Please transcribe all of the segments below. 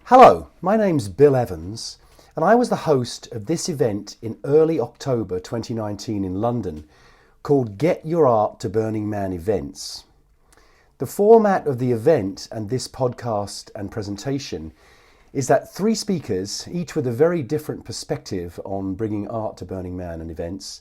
Hello, my name's Bill Evans, and I was the host of this event in early October 2019 in London called Get Your Art to Burning Man Events. The format of the event and this podcast and presentation is that three speakers, each with a very different perspective on bringing art to Burning Man and events,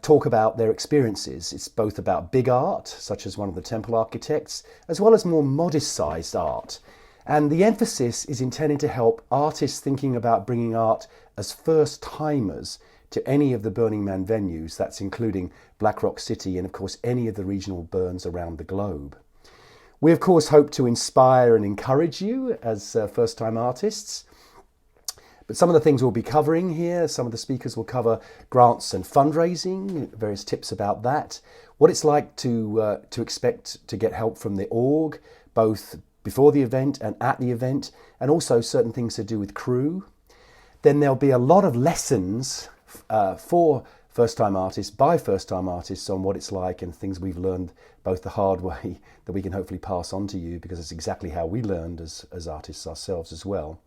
talk about their experiences. It's both about big art, such as one of the temple architects, as well as more modest-sized art. And the emphasis is intended to help artists thinking about bringing art as first-timers to any of the Burning Man venues. That's including Black Rock City and, of course, any of the regional burns around the globe. We, of course, hope to inspire and encourage you as first-time artists. But some of the things we'll be covering here, some of the speakers will cover grants and fundraising, various tips about that, what it's like to expect to get help from the org, both before the event and at the event, and also certain things to do with crew. Then there'll be a lot of lessons for first-time artists, by first-time artists, on what it's like and things we've learned both the hard way that we can hopefully pass on to you, because it's exactly how we learned as artists ourselves as well.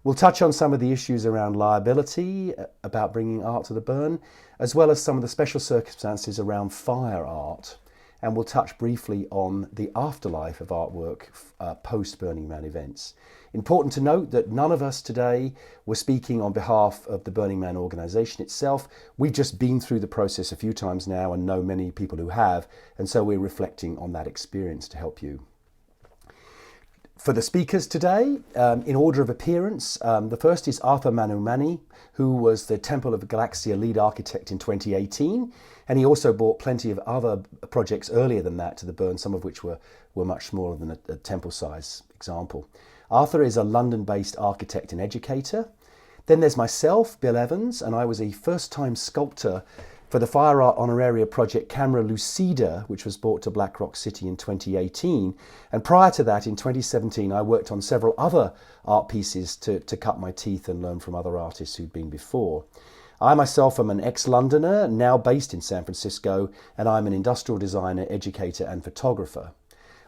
We'll touch on some of the issues around liability, about bringing art to the burn, as well as some of the special circumstances around fire art. And we'll touch briefly on the afterlife of artwork post-Burning Man events. Important to note that none of us today were speaking on behalf of the Burning Man organisation itself. We've just been through the process a few times now and know many people who have, and so we're reflecting on that experience to help you. For the speakers today, in order of appearance, the first is Arthur Mamou, who was the Temple of Galaxia lead architect in 2018, and he also brought plenty of other projects earlier than that to the burn, some of which were much smaller than a temple size example. Arthur is a London-based architect and educator. Then there's myself, Bill Evans, and I was a first-time sculptor for the Fire Art Honoraria project camera Lucida, which was brought to Black Rock City in 2018. And prior to that, in 2017, I worked on several other art pieces to cut my teeth and learn from other artists who'd been before. I myself am an ex-Londoner, now based in San Francisco, and I'm an industrial designer, educator, and photographer.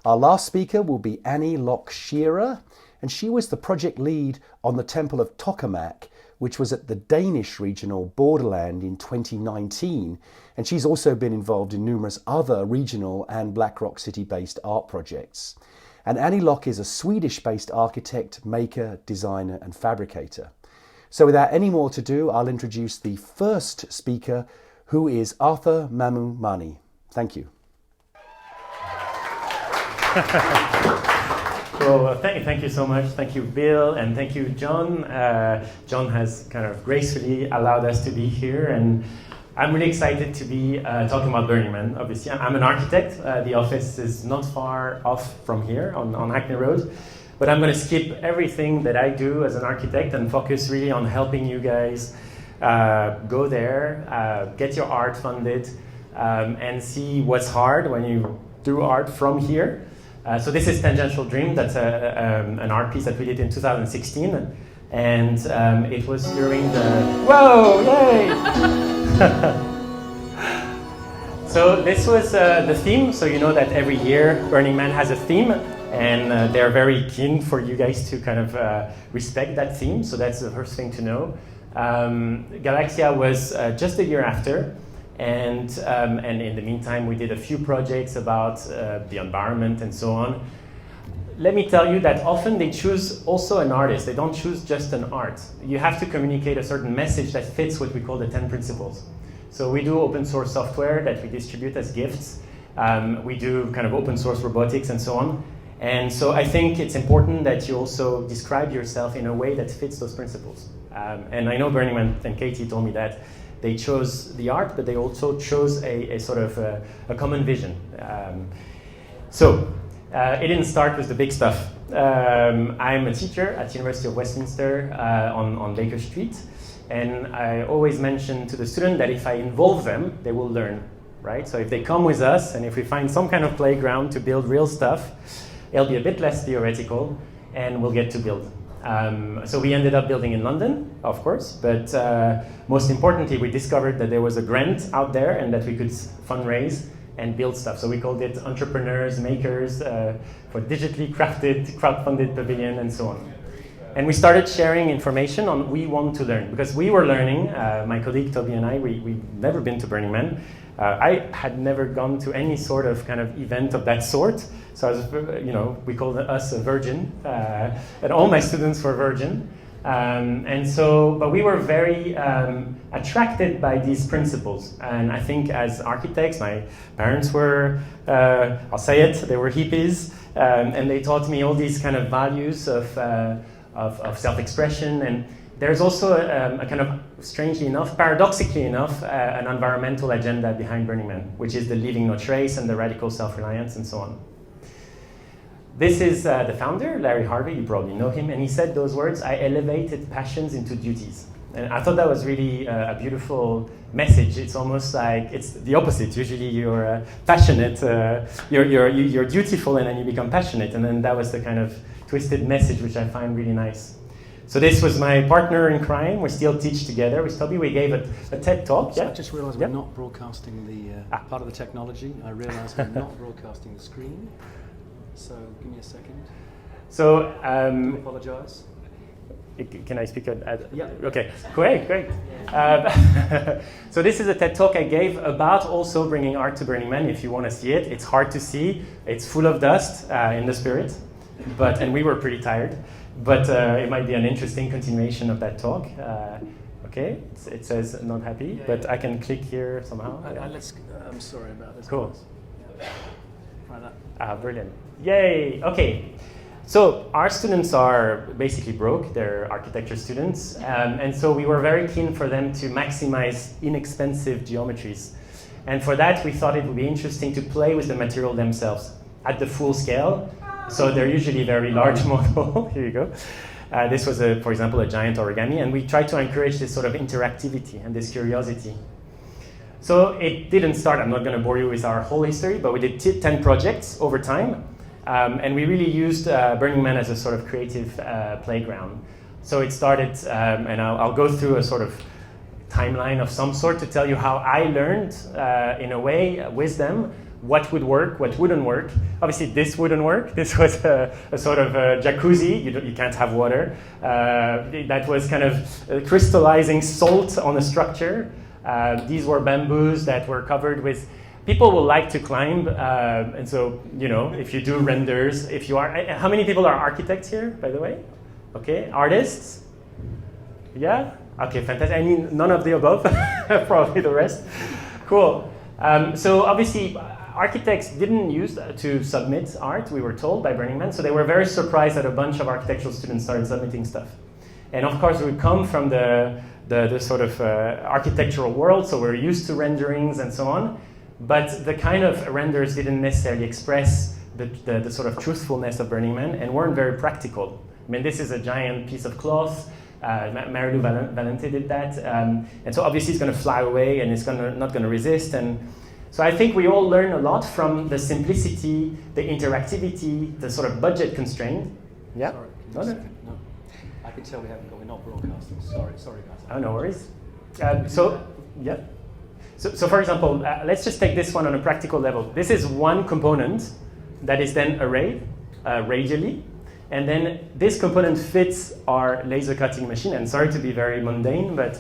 Our last speaker will be Locke Sherer, and she was the project lead on the Temple of Tokamak, which was at the Danish regional borderland in 2019. And she's also been involved in numerous other regional and Black Rock City-based art projects. And Annie Locke is a Swedish-based architect, maker, designer, and fabricator. So without any more to do, I'll introduce the first speaker, who is Arthur Mamou. Thank you. Well, thank you so much. Thank you, Bill, and thank you, John. John has kind of gracefully allowed us to be here, and I'm really excited to be talking about Burning Man. Obviously, I'm an architect. The office is not far off from here on Hackney Road, but I'm going to skip everything that I do as an architect and focus really on helping you guys go there, get your art funded, and see what's hard when you do art from here. So this is Tangential Dream. That's an art piece that we did in 2016, and it was during the... Whoa! Yay! So this was the theme. So you know that every year Burning Man has a theme, and they're very keen for you guys to kind of respect that theme. So that's the first thing to know. Galaxia was just a year after. And in the meantime, we did a few projects about the environment and so on. Let me tell you that often they choose also an artist. They don't choose just an art. You have to communicate a certain message that fits what we call the 10 principles. So we do open source software that we distribute as gifts. We do kind of open source robotics and so on. And so I think it's important that you also describe yourself in a way that fits those principles. And I know Burning Man and Katie told me that they chose the art, but they also chose a sort of a common vision. It didn't start with the big stuff. I'm a teacher at the University of Westminster on Baker Street, and I always mention to the student that if I involve them, they will learn, right? So if they come with us, and if we find some kind of playground to build real stuff, it'll be a bit less theoretical, and we'll get to build. So we ended up building in London, of course, but most importantly, we discovered that there was a grant out there and that we could fundraise and build stuff. So we called it Entrepreneurs, Makers, for digitally crafted, crowdfunded pavilion and so on. And we started sharing information on we want to learn, because we were learning, my colleague Toby and I, we'd never been to Burning Man. I had never gone to any sort of kind of event of that sort. So I was, we called us a virgin, and all my students were virgin. But we were very attracted by these principles. And I think as architects, my parents were, I'll say it, they were hippies, and they taught me all these kind of values of self-expression. And there's also a kind of, strangely enough, paradoxically enough, an environmental agenda behind Burning Man, which is the leaving no trace and the radical self-reliance and so on. This is the founder, Larry Harvey, you probably know him, and he said those words, "I elevated passions into duties." And I thought that was really a beautiful message. It's almost like, it's the opposite. Usually you're passionate, you're dutiful, and then you become passionate. And then that was the kind of twisted message, which I find really nice. So this was my partner in crime. We still teach together with Toby. We gave a TED Talk. So yeah? I just realised we're not broadcasting the part of the technology. I realised we're not broadcasting the screen. So give me a second. So I apologise. Can I speak? Yeah. Okay, great. So this is a TED Talk I gave about also bringing art to Burning Man. If you want to see it, it's hard to see. It's full of dust in the spirit, and we were pretty tired. But it might be an interesting continuation of that talk. Okay, it says not happy, but I can click here somehow. I'm sorry about this. Cool. Try that. Brilliant. Yay. Okay. So our students are basically broke. They're architecture students. And so we were very keen for them to maximize inexpensive geometries. And for that, we thought it would be interesting to play with the material themselves at the full scale. So they're usually very large model. Here you go. This was, for example, a giant origami. And we tried to encourage this sort of interactivity and this curiosity. So it didn't start, I'm not going to bore you with our whole history, but we did 10 projects over time. And we really used Burning Man as a sort of creative playground. So it started, and I'll go through a sort of timeline of some sort to tell you how I learned, in a way, with them, what would work, what wouldn't work. Obviously, this wouldn't work. This was a sort of a jacuzzi. You can't have water. That was kind of crystallizing salt on a structure. These were bamboos that were covered with. People will like to climb, and so if you do renders, if you are, how many people are architects here, by the way? Okay, artists? Yeah. Okay, fantastic. I mean, none of the above. Probably the rest. Cool. So obviously, architects didn't use to submit art. We were told by Burning Man, so they were very surprised that a bunch of architectural students started submitting stuff. And of course, we come from the sort of architectural world, so we're used to renderings and so on. But the kind of renders didn't necessarily express the sort of truthfulness of Burning Man and weren't very practical. I mean, this is a giant piece of cloth. Marilu Valente did that. And so obviously it's going to fly away and it's not going to resist. And so I think we all learn a lot from the simplicity, the interactivity, the sort of budget constraint. Yeah? Sorry, no. I can tell we're not broadcasting. Sorry guys. Oh, no worries. Yeah. So for example, let's just take this one on a practical level. This is one component that is then arrayed radially. And then this component fits our laser cutting machine. And sorry to be very mundane, but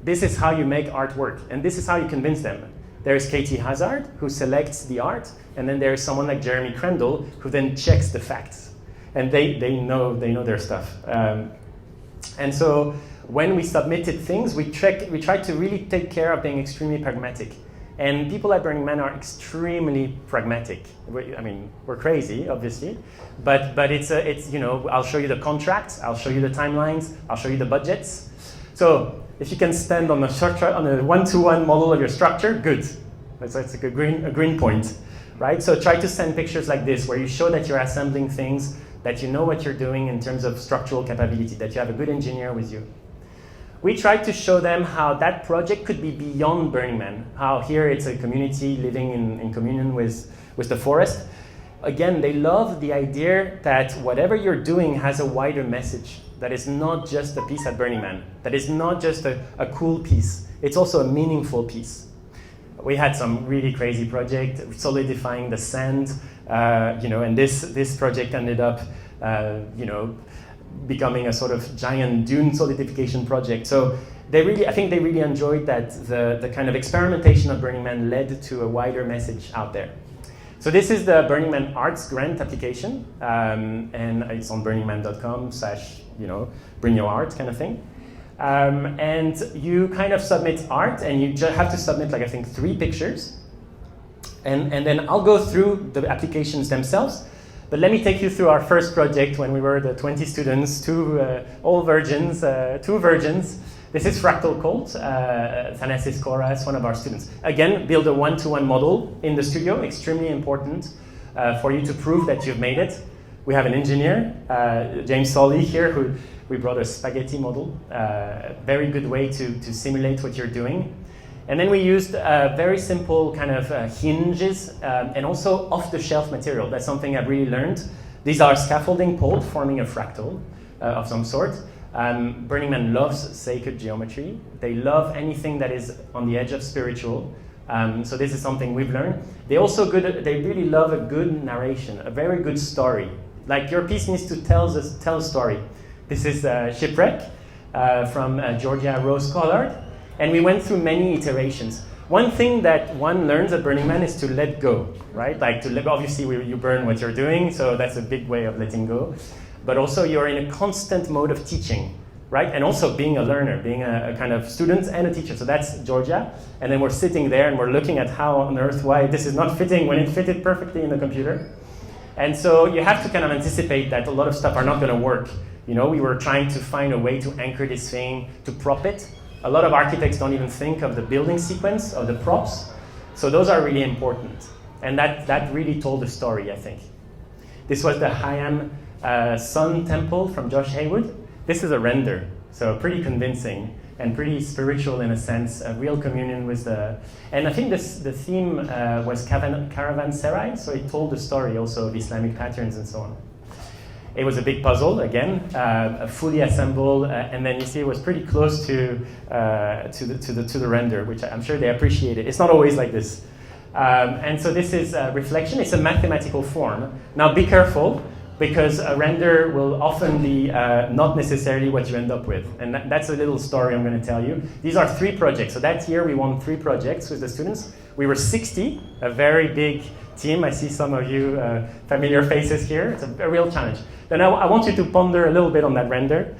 this is how you make art work. And this is how you convince them. There's Katie Hazard, who selects the art. And then there's someone like Jeremy Crandall, who then checks the facts. And they know their stuff. And so when we submitted things, we tried to really take care of being extremely pragmatic. And people at Burning Man are extremely pragmatic. I mean, we're crazy, obviously, but it's I'll show you the contracts, I'll show you the timelines, I'll show you the budgets. So if you can stand on a one-to-one model of your structure, good. That's like a green point, right? So try to send pictures like this, where you show that you're assembling things, that you know what you're doing in terms of structural capability, that you have a good engineer with you. We tried to show them how that project could be beyond Burning Man, how here it's a community living in communion with the forest. Again, they love the idea that whatever you're doing has a wider message, that is not just a piece at Burning Man, that is not just a cool piece, it's also a meaningful piece. We had some really crazy project, solidifying the sand, and this project ended up, becoming a sort of giant dune solidification project. So I think they really enjoyed that the kind of experimentation of Burning Man led to a wider message out there. So this is the Burning Man Arts grant application, and it's on burningman.com / bring your art kind of thing. And you kind of submit art, and you just have to submit, like, I think 3 pictures. And then I'll go through the applications themselves. But let me take you through our first project when we were the 20 students, 2 virgins. This is Fractal Cult. Thanasis Koras, one of our students. Again, build a one-to-one model in the studio, extremely important for you to prove that you've made it. We have an engineer, James Solly here, who we brought a spaghetti model. Very good way to simulate what you're doing. And then we used very simple kind of hinges and also off-the-shelf material. That's something I've really learned. These are scaffolding poles forming a fractal of some sort. Burning Man loves sacred geometry. They love anything that is on the edge of spiritual. So this is something we've learned. They really love a good narration, a very good story. Like, your piece needs to tell a story. This is Shipwreck from Georgia rose-colored. And we went through many iterations. One thing that one learns at Burning Man is to let go, right? Like, obviously you burn what you're doing, so that's a big way of letting go. But also you're in a constant mode of teaching, right? And also being a learner, being a kind of student and a teacher. So that's Georgia. And then we're sitting there and we're looking at how on earth, why this is not fitting when it fitted perfectly in the computer. And so you have to kind of anticipate that a lot of stuff are not going to work. We were trying to find a way to anchor this thing, to prop it. A lot of architects don't even think of the building sequence, of the props. So those are really important. And that really told the story, I think. This was the Hayam Sun Temple from Josh Haywood. This is a render, so pretty convincing and pretty spiritual in a sense, a real communion with the... And I think the theme was caravanserai, so it told the story also of Islamic patterns and so on. It was a big puzzle, again, fully assembled, and then you see it was pretty close to the render, which I'm sure they appreciated. It's not always like this. And so this is reflection. It's a mathematical form. Now be careful, because a render will often be not necessarily what you end up with. And that's a little story I'm going to tell you. These are 3 projects. So that year we won 3 projects with the students. We were 60, a very big team. I see some of you familiar faces here. It's a real challenge. Then I want you to ponder a little bit on that render.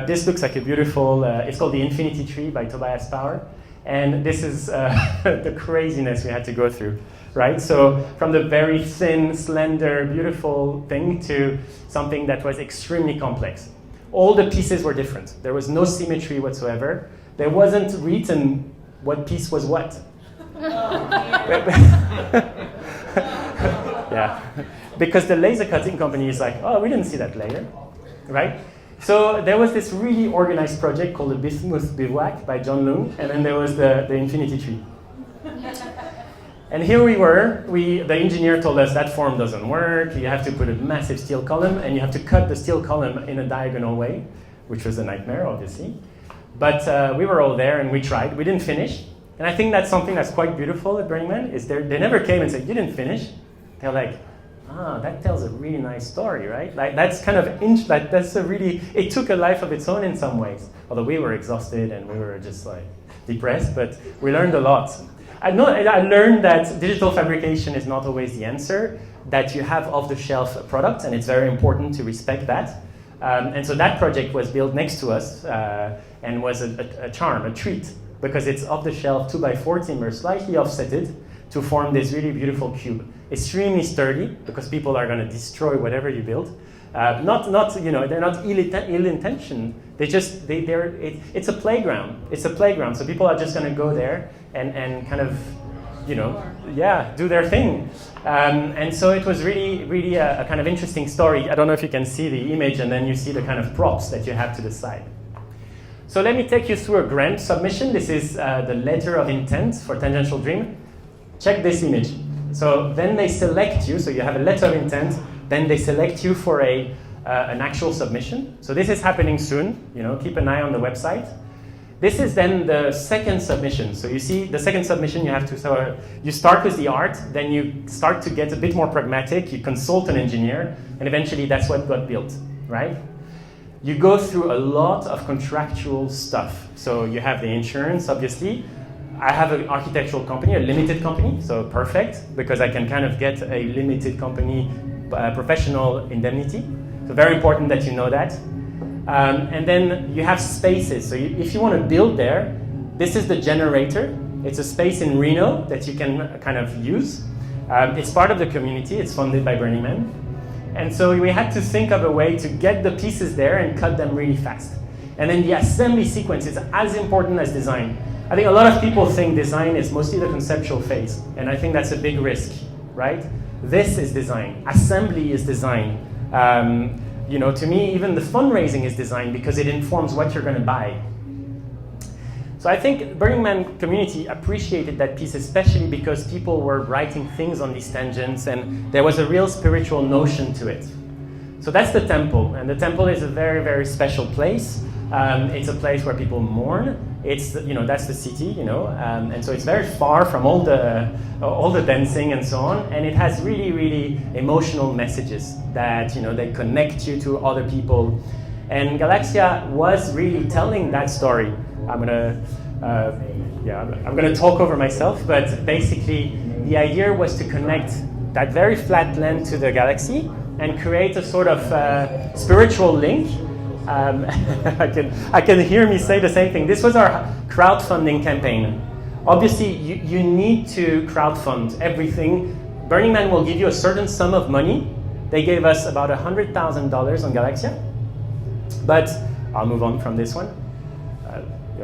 This looks like a beautiful, it's called the Infinity Tree by Tobias Power. And this is the craziness we had to go through, right? So from the very thin, slender, beautiful thing to something that was extremely complex. All the pieces were different. There was no symmetry whatsoever. There wasn't written what piece was what. Yeah, because the laser cutting company is like, oh, we didn't see that layer, right? So there was this really organized project called the Bismuth Bivouac by John Leung, and then there was the Infinity Tree. And here we were, the engineer told us that form doesn't work, you have to put a massive steel column, and you have to cut the steel column in a diagonal way, which was a nightmare, obviously. But we were all there and we tried, we didn't finish. And I think that's something that's quite beautiful at Burning Man, is they never came and said, you didn't finish. They're like, that tells a really nice story, right? Like, that's kind of, it took a life of its own in some ways. Although we were exhausted and we were just like depressed, but we learned a lot. I learned that digital fabrication is not always the answer, that you have off-the-shelf products, and it's very important to respect that. And so that project was built next to us and was a charm, a treat, because it's off-the-shelf 2x4 timber, slightly offsetted, to form this really beautiful cube. Extremely sturdy, because people are going to destroy whatever you build. They're not ill-intentioned. It's a playground. It's a playground. So people are just going to go there and kind of, do their thing. And so it was really a kind of interesting story. I don't know if you can see the image, and then you see the kind of props that you have to the side. So let me take you through a grant submission. This is the letter of intent for Tangential Dream. Check this image. So then they select you, so you have a letter of intent, then they select you for an actual submission. So this is happening soon, keep an eye on the website. This is then the second submission. So you see, the second submission you start with the art, then you start to get a bit more pragmatic, you consult an engineer, and eventually that's what got built, right? you go through a lot of contractual stuff. So you have the insurance, obviously. I have an architectural company, a limited company, so perfect, because I can kind of get a limited company professional indemnity. So very important that you know that. And then you have spaces. So if you want to build there, this is the generator. It's a space in Reno that you can kind of use. It's part of the community. It's funded by Burning Man. And so we had to think of a way to get the pieces there and cut them really fast. And then the assembly sequence is as important as design. I think a lot of people think design is mostly the conceptual phase, and I think that's a big risk, right? This is design. Assembly is design. To me, even the fundraising is design because it informs what you're going to buy. So I think Burning Man community appreciated that piece, especially because people were writing things on these tangents, and there was a real spiritual notion to it. So that's the temple, and the temple is a very, very special place. It's a place where people mourn. It's that's the city, and so it's very far from all the dancing and so on. And it has really, really emotional messages that they connect you to other people. And Galaxia was really telling that story. I'm gonna talk over myself, but basically the idea was to connect that very flat land to the galaxy and create a sort of spiritual link. I can hear me say the same thing. This was our crowdfunding campaign. Obviously, you need to crowdfund everything. Burning Man will give you a certain sum of money. They gave us about $100,000 on Galaxia. But I'll move on from this one.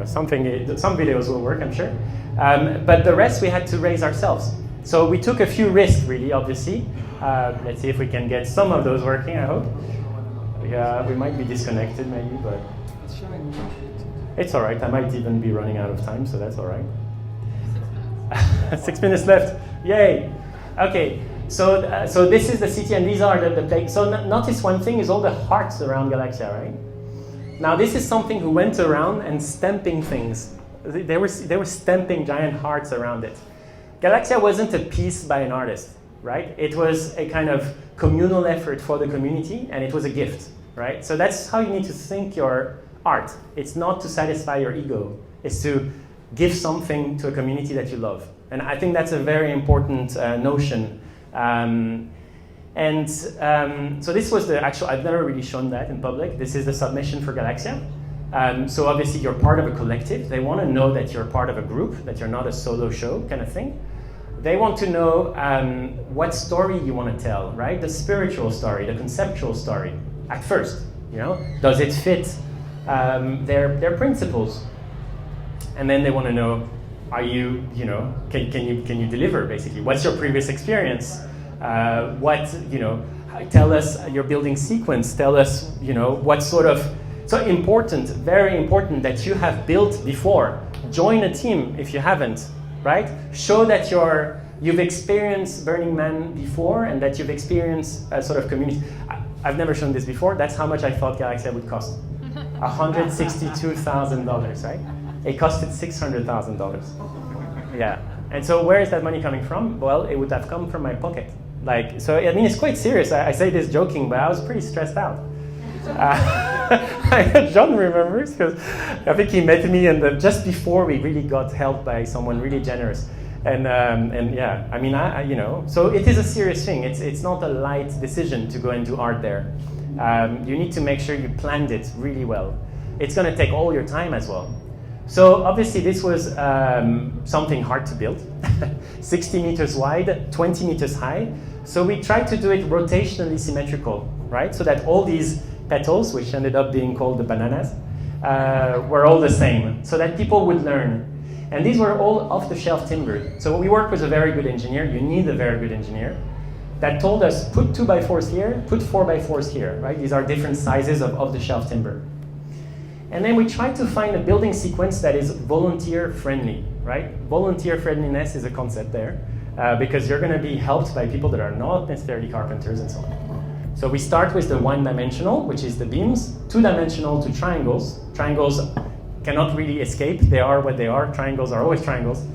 Some videos will work, I'm sure. But the rest we had to raise ourselves. So we took a few risks, really, obviously. Let's see if we can get some of those working, I hope. Yeah, we might be disconnected maybe, but it's all right. I might even be running out of time, so that's all right. 6 minutes left. Yay. Okay, so this is the city, and these are the places. So notice one thing is all the hearts around Galaxia, right? Now this is something who went around and stamping things. They were stamping giant hearts around it. Galaxia wasn't a piece by an artist, right? It was a kind of communal effort for the community, and it was a gift, right? So that's how you need to think your art. It's not to satisfy your ego. It's to give something to a community that you love. And I think that's a very important notion. So this was the actual, I've never really shown that in public. This is the submission for Galaxia. So obviously you're part of a collective. They want to know that you're part of a group, that you're not a solo show kind of thing. They want to know what story you want to tell, right? The spiritual story, the conceptual story. At first, does it fit their principles? And then they want to know, are you, can you deliver basically? What's your previous experience? Tell us your building sequence. Tell us, what sort of. So important, very important that you have built before. Join a team if you haven't. Right? Show that you've experienced Burning Man before and that you've experienced a sort of community. I've never shown this before. That's how much I thought Galaxia would cost. $162,000, right? It costed $600,000. Yeah. And so where is that money coming from? Well, it would have come from my pocket. It's quite serious. I say this joking, but I was pretty stressed out. John remembers because I think he met me just before we really got helped by someone really generous, so it is a serious thing. It's not a light decision to go and do art there. You need to make sure you planned it really well. It's going to take all your time as well. So obviously this was something hard to build, 60 meters wide, 20 meters high. So we tried to do it rotationally symmetrical, right? So that all these petals, which ended up being called the bananas, were all the same, so that people would learn. And these were all off-the-shelf timber. So we worked with a very good engineer. You need a very good engineer that told us, put 2x4s here, put 4x4s here, right? These are different sizes of off-the-shelf timber. And then we tried to find a building sequence that is volunteer-friendly, right? Volunteer-friendliness is a concept there, because you're going to be helped by people that are not necessarily carpenters and so on. So we start with the one-dimensional, which is the beams, two-dimensional to triangles. Triangles cannot really escape. They are what they are. Triangles are always triangles.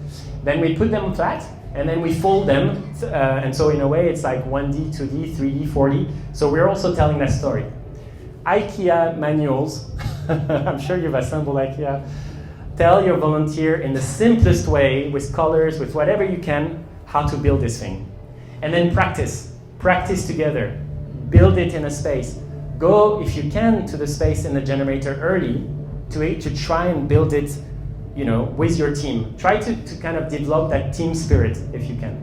Then we put them flat, and then we fold them. And so in a way, it's like 1D, 2D, 3D, 4D. So we're also telling that story. IKEA manuals. I'm sure you've assembled IKEA. Tell your volunteer in the simplest way, with colors, with whatever you can, how to build this thing. And then practice. Practice together. Build it in a space. Go, if you can, to the space in the generator early to try and build it, with your team. Try to kind of develop that team spirit if you can.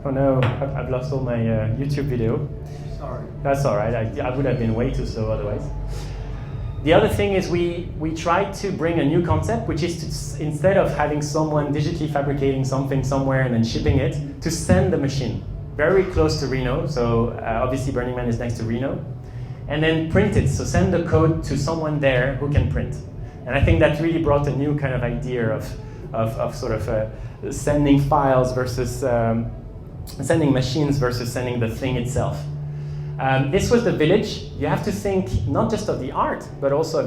Oh no, I've lost all my YouTube video. Sorry. That's all right. I would have been way too slow otherwise. The other thing is we tried to bring a new concept, which is to, instead of having someone digitally fabricating something somewhere and then shipping it, to send the machine very close to Reno. So obviously Burning Man is next to Reno. And then print it. So send the code to someone there who can print. And I think that really brought a new kind of idea of sort of sending files versus sending machines versus sending the thing itself. This was the village. You have to think not just of the art, but also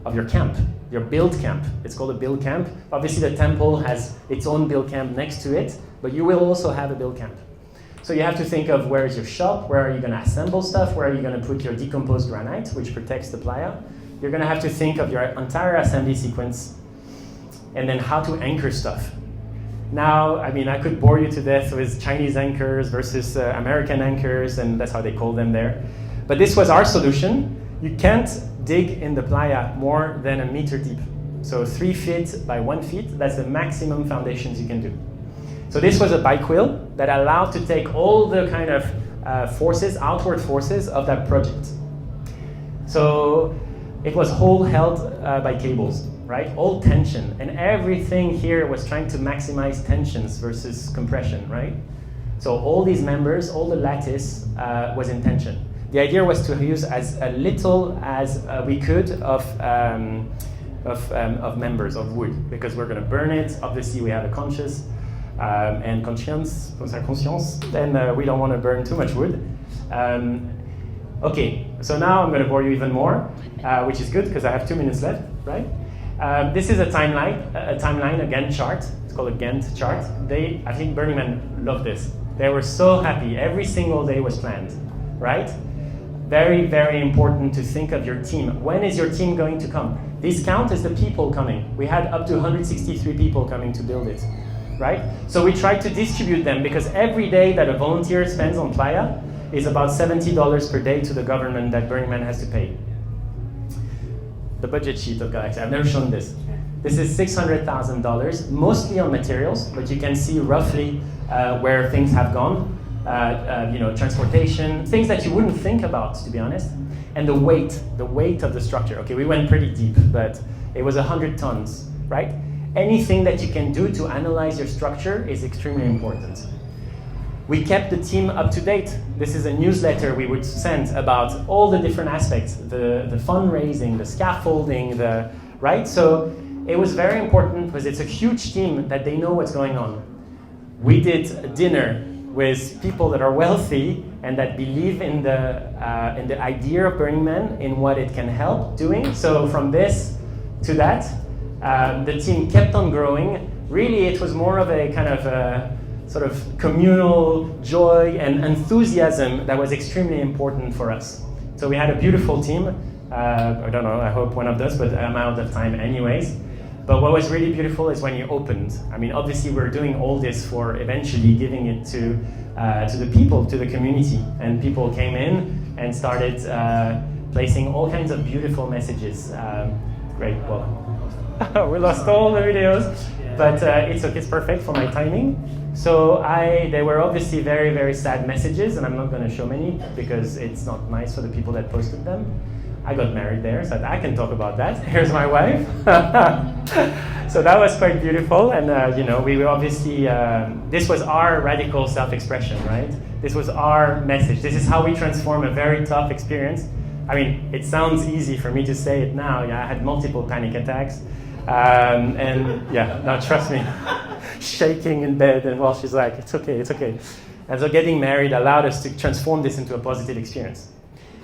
of your camp, your build camp. It's called a build camp. Obviously, the temple has its own build camp next to it, but you will also have a build camp. So you have to think of where is your shop, where are you going to assemble stuff, where are you going to put your decomposed granite, which protects the playa. You're going to have to think of your entire assembly sequence, and then how to anchor stuff. Now, I mean, I could bore you to death with Chinese anchors versus American anchors, and that's how they call them there. But this was our solution. You can't dig in the playa more than 1 meter deep. So 3 feet by 1 feet, that's the maximum foundations you can do. So this was a bike wheel that allowed to take all the kind of forces, outward forces of that project. So it was all held by cables. Right? All tension, and everything here was trying to maximize tensions versus compression, right? So all these members, all the lattice was in tension. The idea was to use as little as we could of members of wood, because we're going to burn it. Obviously, we have a conscience, and then we don't want to burn too much wood. Okay, so now I'm going to bore you even more, which is good because I have 2 minutes left, right? This is a timeline, a Gantt chart. It's called a Gantt chart. I think Burning Man loved this. They were so happy. Every single day was planned, right? Very, very important to think of your team. When is your team going to come? This count is the people coming. We had up to 163 people coming to build it, right? So we tried to distribute them, because every day that a volunteer spends on Playa is about $70 per day to the government that Burning Man has to pay. The budget sheet of Galaxia. I've never shown this. This is $600,000, mostly on materials, but you can see roughly where things have gone. Transportation, things that you wouldn't think about, to be honest. And the weight of the structure. Okay, we went pretty deep, but it was 100 tons, right? Anything that you can do to analyze your structure is extremely important. We kept the team up to date. This is a newsletter we would send about all the different aspects, the fundraising, the scaffolding, right? So it was very important because it's a huge team that they know what's going on. We did a dinner with people that are wealthy and that believe in the idea of Burning Man, in what it can help doing. So from this to that, the team kept on growing. Really, it was more of a kind of sort of communal joy and enthusiasm that was extremely important for us. So we had a beautiful team. I don't know, I hope one of us, but I'm out of time anyways. But what was really beautiful is when you opened. I mean, obviously we're doing all this for eventually giving it to the people, to the community. And people came in and started placing all kinds of beautiful messages. Great, well, we lost all the videos, but it's okay, it's perfect for my timing. So they were obviously very, very sad messages, and I'm not going to show many because it's not nice for the people that posted them. I got married there, so I can talk about that. Here's my wife. So that was quite beautiful, and we were obviously, this was our radical self-expression, right? This was our message. This is how we transform a very tough experience. I mean, it sounds easy for me to say it now. Yeah, I had multiple panic attacks. No, trust me, shaking in bed, and well, she's like, it's okay, it's okay. And so getting married allowed us to transform this into a positive experience.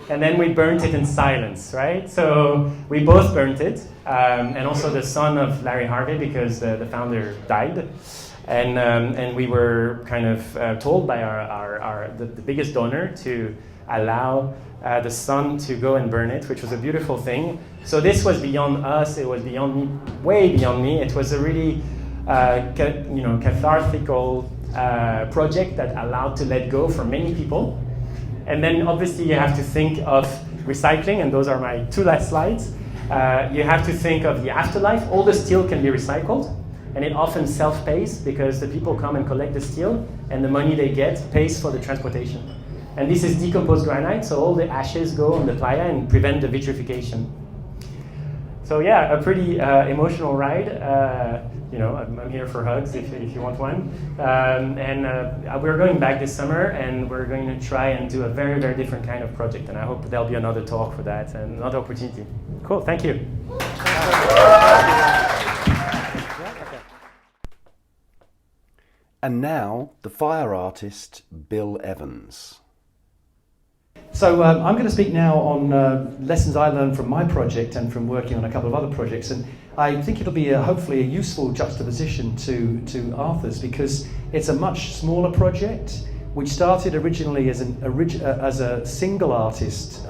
And then we burnt it in silence, right? So we both burnt it, and also the son of Larry Harvey, because the founder died. And we were kind of told by the biggest donor to allow the sun to go and burn it, which was a beautiful thing. So this was beyond us, it was beyond me, way beyond me. It was a really cathartical project that allowed to let go for many people. And then obviously you have to think of recycling, and those are my 2 last slides. You have to think of the afterlife. All the steel can be recycled, and it often self-pays because the people come and collect the steel, and the money they get pays for the transportation. And this is decomposed granite, so all the ashes go on the playa and prevent the vitrification. So yeah, a pretty emotional ride. I'm here for hugs if you want one. We're going back this summer, and we're going to try and do a very, very different kind of project. And I hope there'll be another talk for that and another opportunity. Cool, thank you. And now, the fire artist, Bill Evans. So I'm going to speak now on lessons I learned from my project and from working on a couple of other projects, and I think it'll be hopefully a useful juxtaposition to Arthur's, because it's a much smaller project which started originally as a single artist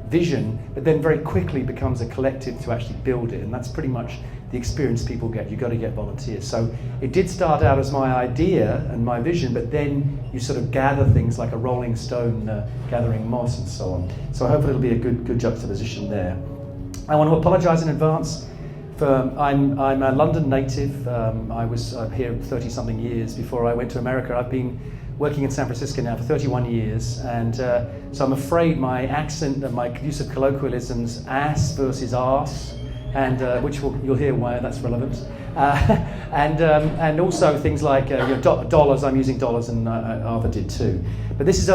vision, but then very quickly becomes a collective to actually build it, and that's pretty much the experience people get. You've got to get volunteers. So it did start out as my idea and my vision, but then you sort of gather things like a rolling stone gathering moss and so on. So hopefully it'll be a good juxtaposition there. I want to apologise in advance for I'm a London native. I was here 30-something years before I went to America. I've been working in San Francisco now for 31 years, and so I'm afraid my accent and my use of colloquialisms, ass versus arse, and which you'll hear why that's relevant, and also things like dollars. I'm using dollars, and Arthur did too. But this is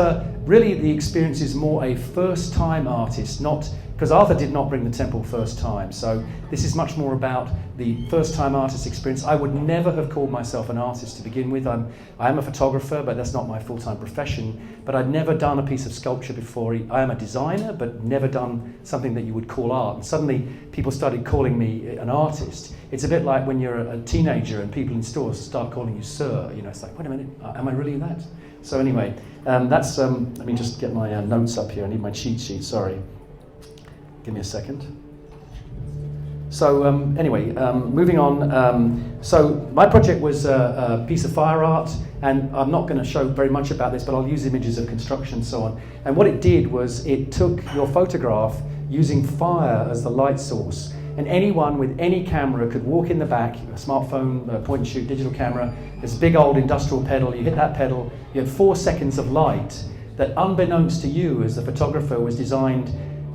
really the experience is more a first-time artist, not because Arthur did not bring the temple first time. So this is much more about the first-time artist experience. I would never have called myself an artist to begin with. I am a photographer, but that's not my full-time profession. But I'd never done a piece of sculpture before. I am a designer, but never done something that you would call art. And suddenly people started calling me an artist. It's a bit like when you're a teenager and people in stores start calling you sir. It's like, wait a minute, am I really that? So anyway, that's, let me just get my notes up here. I need my cheat sheet, sorry. Give me a second. So anyway, moving on. So my project was a piece of fire art, and I'm not going to show very much about this, but I'll use images of construction and so on. And what it did was it took your photograph using fire as the light source. And anyone with any camera could walk in the back, a smartphone, a point and shoot digital camera, this big old industrial pedal, you hit that pedal, you had 4 seconds of light that, unbeknownst to you as the photographer, was designed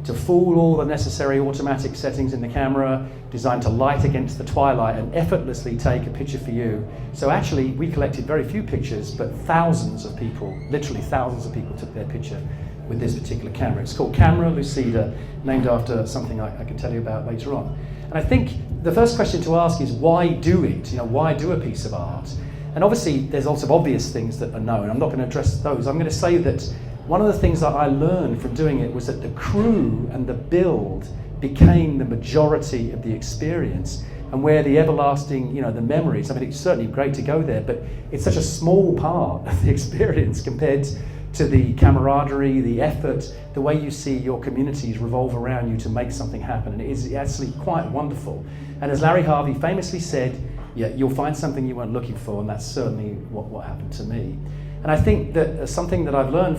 to fool all the necessary automatic settings in the camera, designed to light against the twilight and effortlessly take a picture for you. So actually we collected very few pictures, but thousands of people, literally thousands of people took their picture with this particular camera. It's called Camera Lucida, named after something I can tell you about later on. And I think the first question to ask is, why do it? Why do a piece of art? And obviously there's lots of obvious things that are known. I'm not going to address those. I'm going to say that one of the things that I learned from doing it was that the crew and the build became the majority of the experience, and where the everlasting, the memories, it's certainly great to go there, but it's such a small part of the experience compared to the camaraderie, the effort, the way you see your communities revolve around you to make something happen. And it is actually quite wonderful. And as Larry Harvey famously said, yeah, you'll find something you weren't looking for, and that's certainly what happened to me. And I think that something that I've learned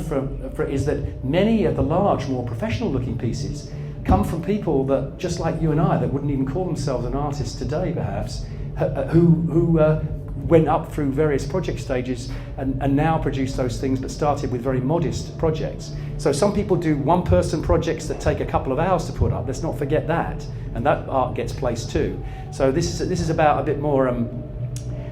is that many of the large, more professional-looking pieces come from people that, just like you and I, that wouldn't even call themselves an artist today, perhaps, who went up through various project stages and now produce those things, but started with very modest projects. So some people do one-person projects that take a couple of hours to put up. Let's not forget that, and that art gets placed too. So this is about a bit more.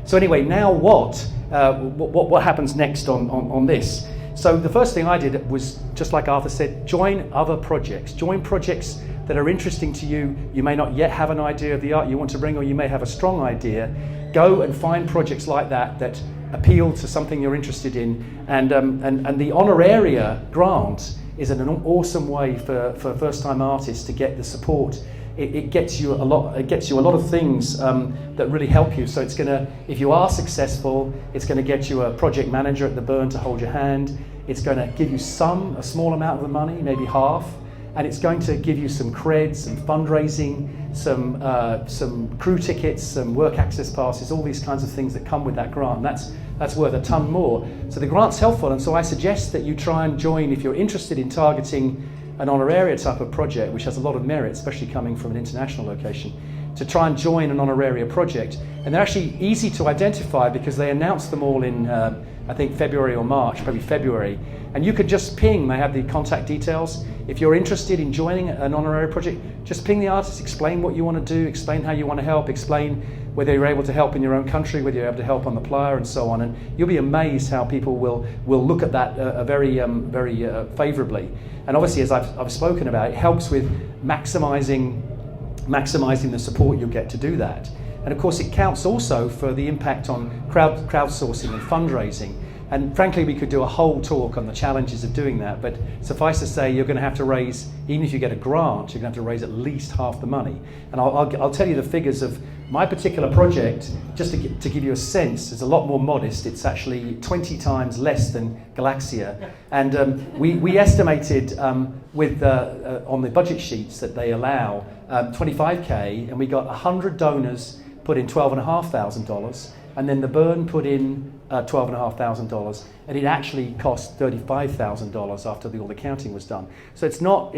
So anyway, now what happens next on this? So the first thing I did was, just like Arthur said, join other projects. Join projects that are interesting to you. You may not yet have an idea of the art you want to bring, or you may have a strong idea. Go and find projects like that appeal to something you're interested in. And the honoraria grant is an awesome way for first-time artists to get the support it gets you a lot. It gets you a lot of things that really help you. So it's going to, if you are successful, it's going to get you a project manager at the burn to hold your hand. It's going to give you a small amount of the money, maybe half, and it's going to give you some creds, some fundraising, some crew tickets, some work access passes, all these kinds of things that come with that grant. And that's worth a ton more. So the grant's helpful, and so I suggest that you try and join, if you're interested in targeting an honoraria type of project, which has a lot of merit, especially coming from an international location, to try and join an honoraria project. And they're actually easy to identify because they announce them all in, I think, February or March, probably February. And you could just ping, they have the contact details. If you're interested in joining an honorary project, just ping the artist, explain what you want to do, explain how you want to help, explain whether you're able to help in your own country, whether you're able to help on the playa and so on. And you'll be amazed how people will look at that very favourably. And obviously, as I've spoken about, it helps with maximising the support you'll get to do that. And of course, it counts also for the impact on crowdsourcing and fundraising. And frankly, we could do a whole talk on the challenges of doing that, but suffice to say, you're going to have to raise, even if you get a grant, you're going to have to raise at least half the money. And I'll tell you the figures of my particular project, just to give you a sense. It's a lot more modest. It's actually 20 times less than Galaxia. And we estimated on the budget sheets that they allow 25K, and we got 100 donors put in $12,500, and then the burn put in $12,500, and it actually cost $35,000 after all the counting was done. So it's not,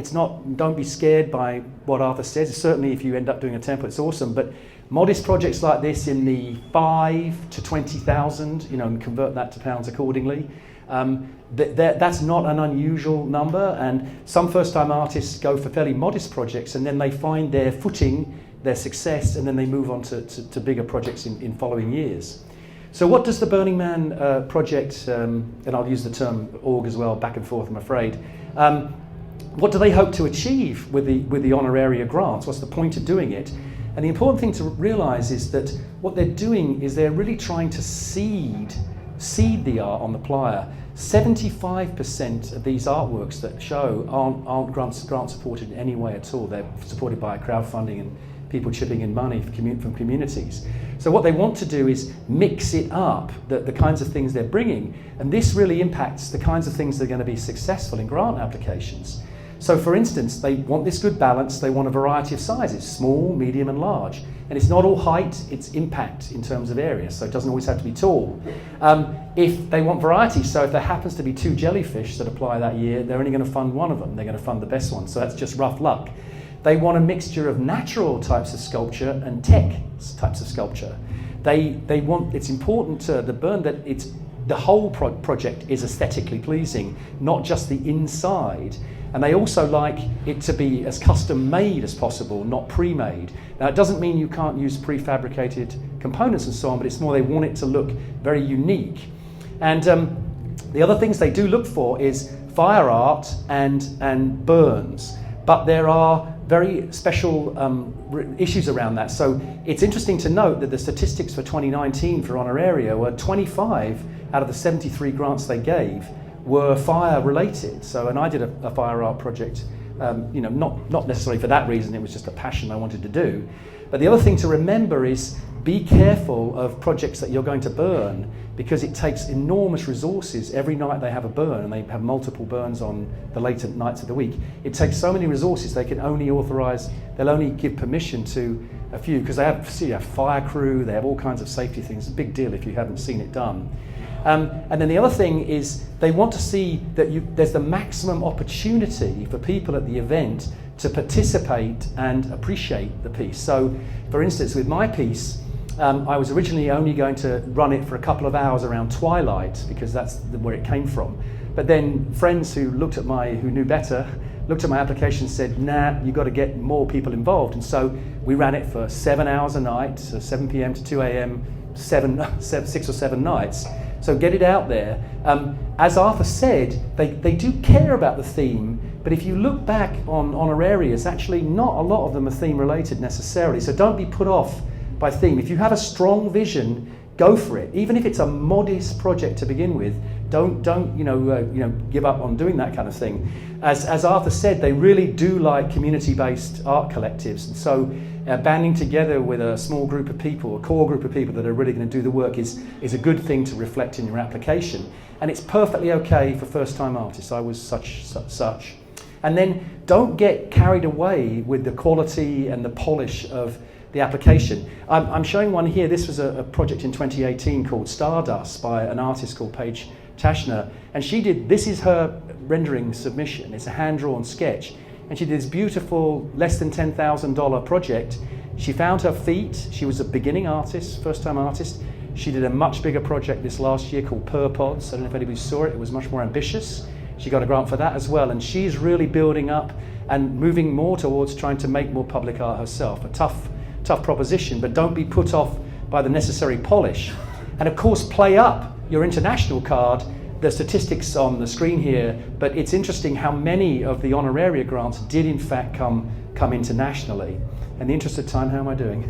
don't be scared by what Arthur says. Certainly if you end up doing a template, it's awesome, but modest projects like this in the 5 to 20,000, and convert that to pounds accordingly, that's not an unusual number, and some first-time artists go for fairly modest projects and then they find their footing, their success, and then they move on to bigger projects in following years. So what does the Burning Man project, and I'll use the term org as well, back and forth I'm afraid, what do they hope to achieve with the honoraria grants? What's the point of doing it? And the important thing to realise is that what they're doing is they're really trying to seed the art on the playa. 75% of these artworks that show aren't grant supported in any way at all. They're supported by crowdfunding and people chipping in money from communities. So what they want to do is mix it up, the kinds of things they're bringing, and this really impacts the kinds of things that are going to be successful in grant applications. So for instance, they want this good balance, they want a variety of sizes, small, medium and large. And it's not all height, it's impact in terms of area, so it doesn't always have to be tall. If they want variety, so if there happens to be 2 jellyfish that apply that year, they're only going to fund one of them, they're going to fund the best one, so that's just rough luck. They want a mixture of natural types of sculpture and tech types of sculpture. It's important to the burn that the whole project is aesthetically pleasing, not just the inside. And they also like it to be as custom made as possible, not pre-made. Now it doesn't mean you can't use prefabricated components and so on, but it's more they want it to look very unique. And the other things they do look for is fire art and burns, but there are very special issues around that. So it's interesting to note that the statistics for 2019 for honoraria were 25 out of the 73 grants they gave were fire related. So, and I did a fire art project, not necessarily for that reason, it was just a passion I wanted to do. But the other thing to remember is be careful of projects that you're going to burn, because it takes enormous resources. Every night they have a burn, and they have multiple burns on the later nights of the week. It takes so many resources, they'll only give permission to a few, because they have fire crew, they have all kinds of safety things. It's a big deal if you haven't seen it done. And then the other thing is they want to see that there's the maximum opportunity for people at the event to participate and appreciate the piece. So, for instance, with my piece, I was originally only going to run it for a couple of hours around twilight, because that's where it came from. But then friends who knew better, looked at my application and said, nah, you've got to get more people involved. And so we ran it for 7 hours a night, so 7 p.m. to 2 a.m., 6 or 7 nights. So get it out there. As Arthur said, they do care about the theme, but if you look back on honorarias, actually not a lot of them are theme related necessarily. So don't be put off by theme. If you have a strong vision, go for it. Even if it's a modest project to begin with, Don't give up on doing that kind of thing. As Arthur said, they really do like community-based art collectives, and so banding together with a small group of people, a core group of people that are really going to do the work is a good thing to reflect in your application. And it's perfectly okay for first-time artists. I was such. And then don't get carried away with the quality and the polish of the application. I'm showing one here. This was a project in 2018 called Stardust by an artist called Paige Tashner, and this is her rendering submission. It's a hand-drawn sketch, and she did this beautiful, less than $10,000 project. She found her feet. She was a beginning artist, first-time artist. She did a much bigger project this last year called Purpods. I don't know if anybody saw it. It was much more ambitious. She got a grant for that as well, and she's really building up and moving more towards trying to make more public art herself. A tough proposition, but don't be put off by the necessary polish. And of course, play up your international card. The statistics on the screen here, but it's interesting how many of the honoraria grants did in fact come internationally. In the interest of time, how am I doing?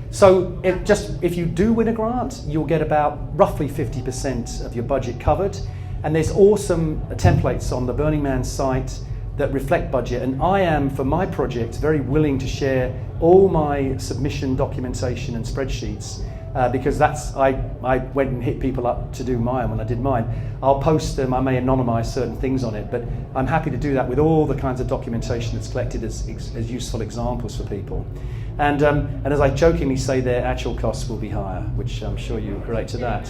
So if you do win a grant, you'll get about roughly 50% of your budget covered. And there's awesome templates on the Burning Man site that reflect budget. And I am, for my project, very willing to share all my submission documentation and spreadsheets because I went and hit people up to do mine when I did mine. I'll post them, I may anonymize certain things on it, but I'm happy to do that with all the kinds of documentation that's collected as useful examples for people. And as I jokingly say, their actual costs will be higher, which I'm sure you relate to that.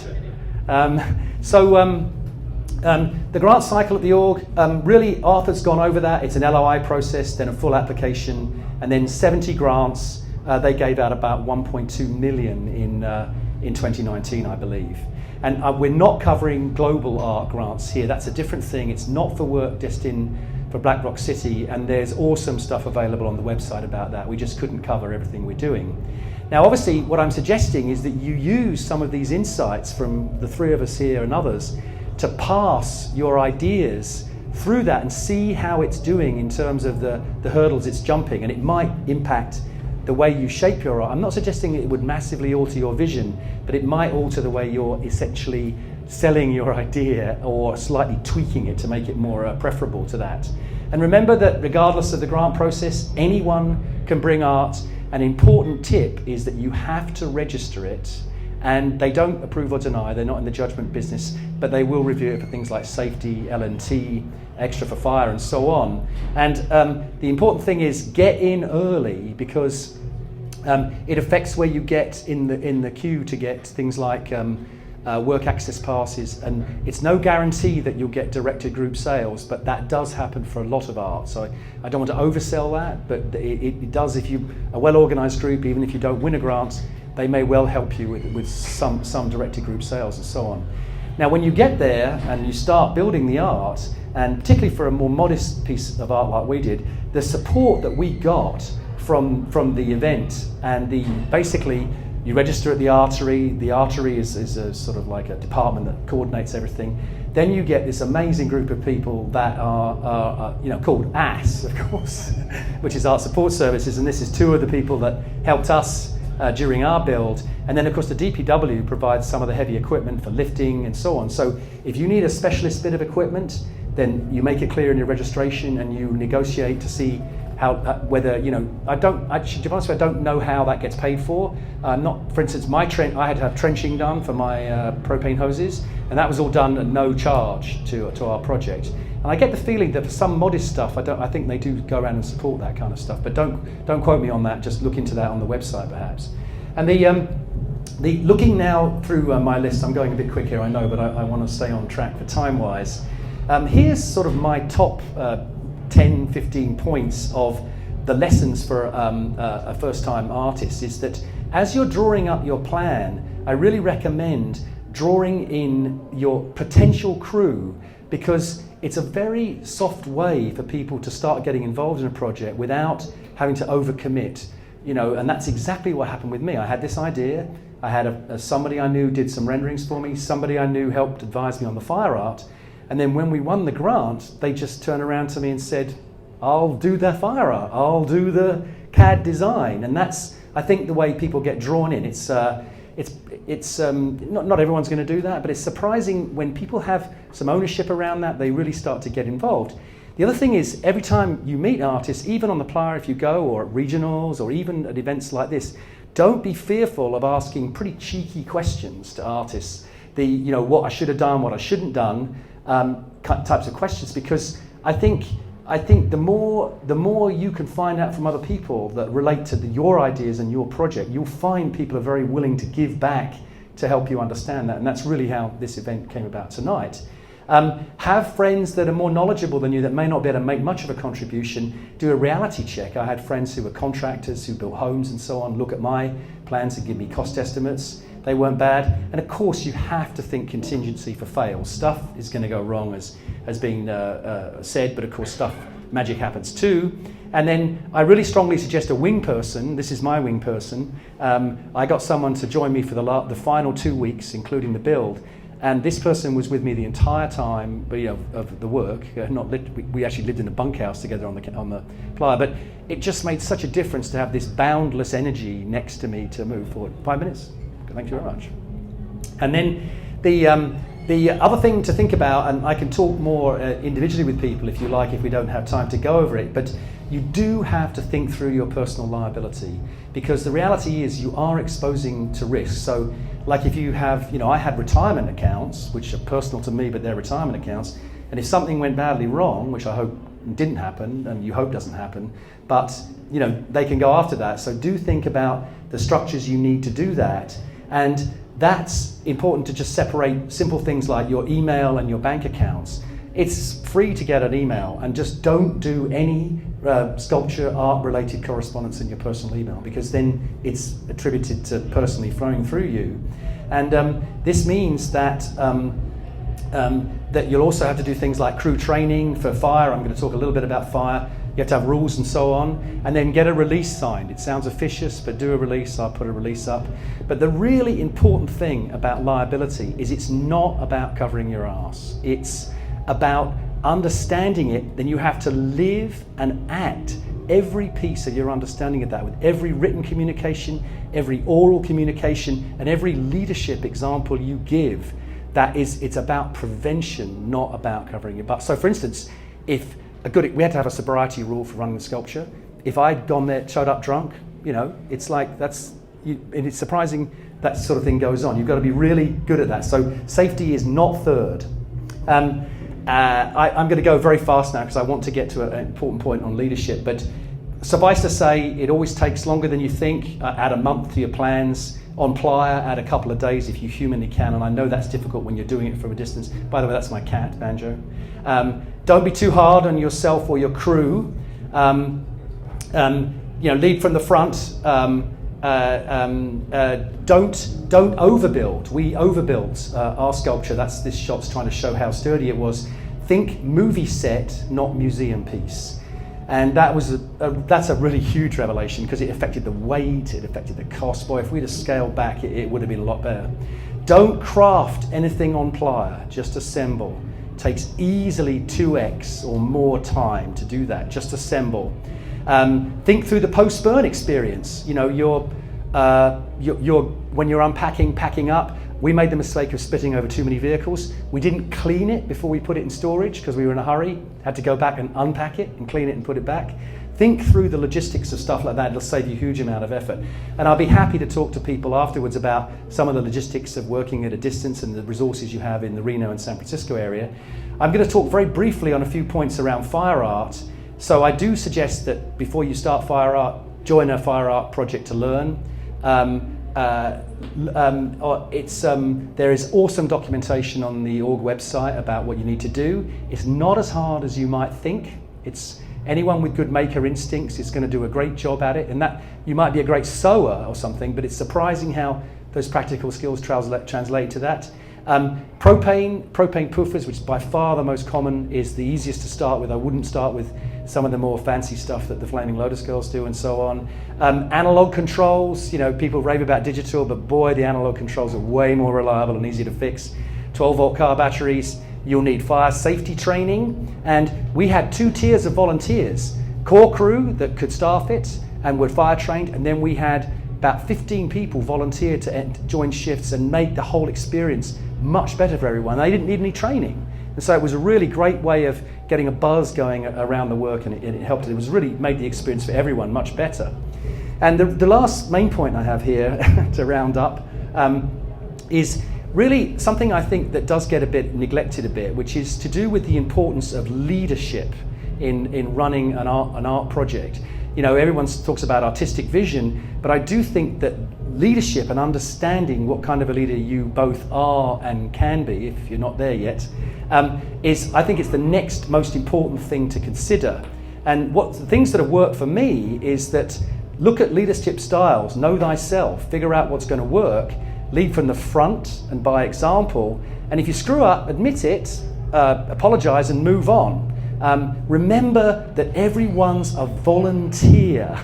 The grant cycle at the org, really Arthur's gone over that. It's an LOI process, then a full application, and then 70 grants. They gave out about 1.2 million in 2019, I believe. And we're not covering global art grants here. That's a different thing. It's not for work destined for Black Rock City, and there's awesome stuff available on the website about that. We just couldn't cover everything we're doing. Now, obviously, what I'm suggesting is that you use some of these insights from the three of us here and others to pass your ideas through that and see how it's doing in terms of the hurdles it's jumping, and it might impact the way you shape your art. I'm not suggesting it would massively alter your vision, but it might alter the way you're essentially selling your idea or slightly tweaking it to make it more preferable to that. And remember that regardless of the grant process, anyone can bring art. An important tip is that you have to register it, and they don't approve or deny. They're not in the judgment business, but they will review it for things like safety, L&T, extra for fire, and so on. And the important thing is get in early, because it affects where you get in the queue to get things like work access passes, and it's no guarantee that you'll get directed group sales, but that does happen for a lot of art. So I don't want to oversell that, but it does. If you a well-organized group, even if you don't win a grant, they may well help you with some directed group sales and so on. Now, when you get there and you start building the art, and particularly for a more modest piece of art like we did, the support that we got from the event, and basically you register at the artery. The artery is a sort of like a department that coordinates everything. Then you get this amazing group of people that are called ASS, of course, which is Art Support Services, and this is two of the people that helped us during our build. And then of course the DPW provides some of the heavy equipment for lifting and so on. So if you need a specialist bit of equipment, then you make it clear in your registration and you negotiate to see how whether I don't know how that gets paid for. For instance, I had to have trenching done for my propane hoses, and that was all done at no charge to our project. And I get the feeling that for some modest stuff, I think they do go around and support that kind of stuff. But don't quote me on that. Just look into that on the website, perhaps. And the looking now through my list, I'm going a bit quick here, I know, but I want to stay on track for time-wise. Here's sort of my top 10, 15 points of the lessons for a first-time artist, is that as you're drawing up your plan, I really recommend drawing in your potential crew, because it's a very soft way for people to start getting involved in a project without having to overcommit. And that's exactly what happened with me. I had this idea. I had somebody I knew did some renderings for me. Somebody I knew helped advise me on the fire art. And then when we won the grant, they just turned around to me and said, I'll do the fire art, I'll do the CAD design. And that's, I think, the way people get drawn in. It's, not everyone's going to do that, but it's surprising when people have some ownership around that, they really start to get involved. The other thing is, every time you meet artists, even on the playa if you go, or at regionals, or even at events like this, don't be fearful of asking pretty cheeky questions to artists. What I should have done, what I shouldn't done, types of questions, because I think the more you can find out from other people that relate to your ideas and your project, you'll find people are very willing to give back to help you understand that. And that's really how this event came about tonight. Have friends that are more knowledgeable than you that may not be able to make much of a contribution. Do a reality check. I had friends who were contractors who built homes and so on look at my plans and give me cost estimates. They weren't bad. And of course you have to think contingency for fails. Stuff is going to go wrong as being said, but of course magic happens too. And then I really strongly suggest a wing person. This is my wing person. I got someone to join me for the final 2 weeks, including the build. And this person was with me the entire time, of the work. We actually lived in a bunkhouse together on the playa. But it just made such a difference to have this boundless energy next to me to move forward. 5 minutes. Thank you very much. And then the other thing to think about, and I can talk more individually with people if you like, if we don't have time to go over it, but you do have to think through your personal liability, because the reality is you are exposing to risk. So like if you have, I had retirement accounts, which are personal to me, but they're retirement accounts, and if something went badly wrong, which I hope didn't happen, and you hope doesn't happen, but they can go after that. So do think about the structures you need to do that. And that's important to just separate simple things like your email and your bank accounts. It's free to get an email, and just don't do any sculpture, art related correspondence in your personal email, because then it's attributed to personally flowing through you. And this means that that you'll also have to do things like crew training for fire. I'm going to talk a little bit about fire. You have to have rules and so on, and then get a release signed. It sounds officious, but do a release. I'll put a release up. But the really important thing about liability is it's not about covering your ass. It's about understanding it. Then you have to live and act every piece of your understanding of that, with every written communication, every oral communication, and every leadership example you give. It's about prevention, not about covering your butt. So for instance, we had to have a sobriety rule for running the sculpture. If I'd gone there, showed up drunk, it's like and it's surprising that sort of thing goes on. You've got to be really good at that. So safety is not third. I'm going to go very fast now because I want to get to an important point on leadership. But suffice to say, it always takes longer than you think. Add a month to your plans. On playa, add a couple of days if you humanly can. And I know that's difficult when you're doing it from a distance. By the way, that's my cat, Banjo. Don't be too hard on yourself or your crew. Lead from the front. Don't overbuild. We overbuilt our sculpture. This shot's trying to show how sturdy it was. Think movie set, not museum piece. And that's a really huge revelation, because it affected the weight, it affected the cost. Boy, if we'd have scaled back, it would have been a lot better. Don't craft anything on playa, just assemble. It takes easily 2x or more time to do that, just assemble. Think through the post-burn experience. When you're unpacking, packing up, we made the mistake of splitting over too many vehicles. We didn't clean it before we put it in storage because we were in a hurry. Had to go back and unpack it and clean it and put it back. Think through the logistics of stuff like that. It'll save you a huge amount of effort. And I'll be happy to talk to people afterwards about some of the logistics of working at a distance and the resources you have in the Reno and San Francisco area. I'm going to talk very briefly on a few points around fire art. So I do suggest that before you start fire art, join a fire art project to learn. There is awesome documentation on the org website about what you need to do. It's not as hard as you might think. It's anyone with good maker instincts is going to do a great job at it, and that you might be a great sewer or something, but it's surprising how those practical skills translate to that. Propane puffers, which is by far the most common, is the easiest to start with. I wouldn't start with some of the more fancy stuff that the Flaming Lotus girls do and so on. Analog controls, people rave about digital, but boy, the analog controls are way more reliable and easy to fix. 12-volt car batteries. You'll need fire safety training. And we had 2 tiers of volunteers. Core crew that could staff it and were fire trained, and then we had about 15 people volunteered to join shifts and make the whole experience much better for everyone. They didn't need any training. And so it was a really great way of getting a buzz going around the work, and it helped. It was really made the experience for everyone much better. And the last main point I have here to round up is really something I think that does get a bit neglected a bit, which is to do with the importance of leadership in running an art project. You know, everyone talks about artistic vision, but I do think that leadership and understanding what kind of a leader you both are and can be, if you're not there yet, I think it's the next most important thing to consider. And the things that have worked for me is that look at leadership styles, know thyself, figure out what's going to work, lead from the front and by example, and if you screw up, admit it, apologize and move on. Remember that everyone's a volunteer,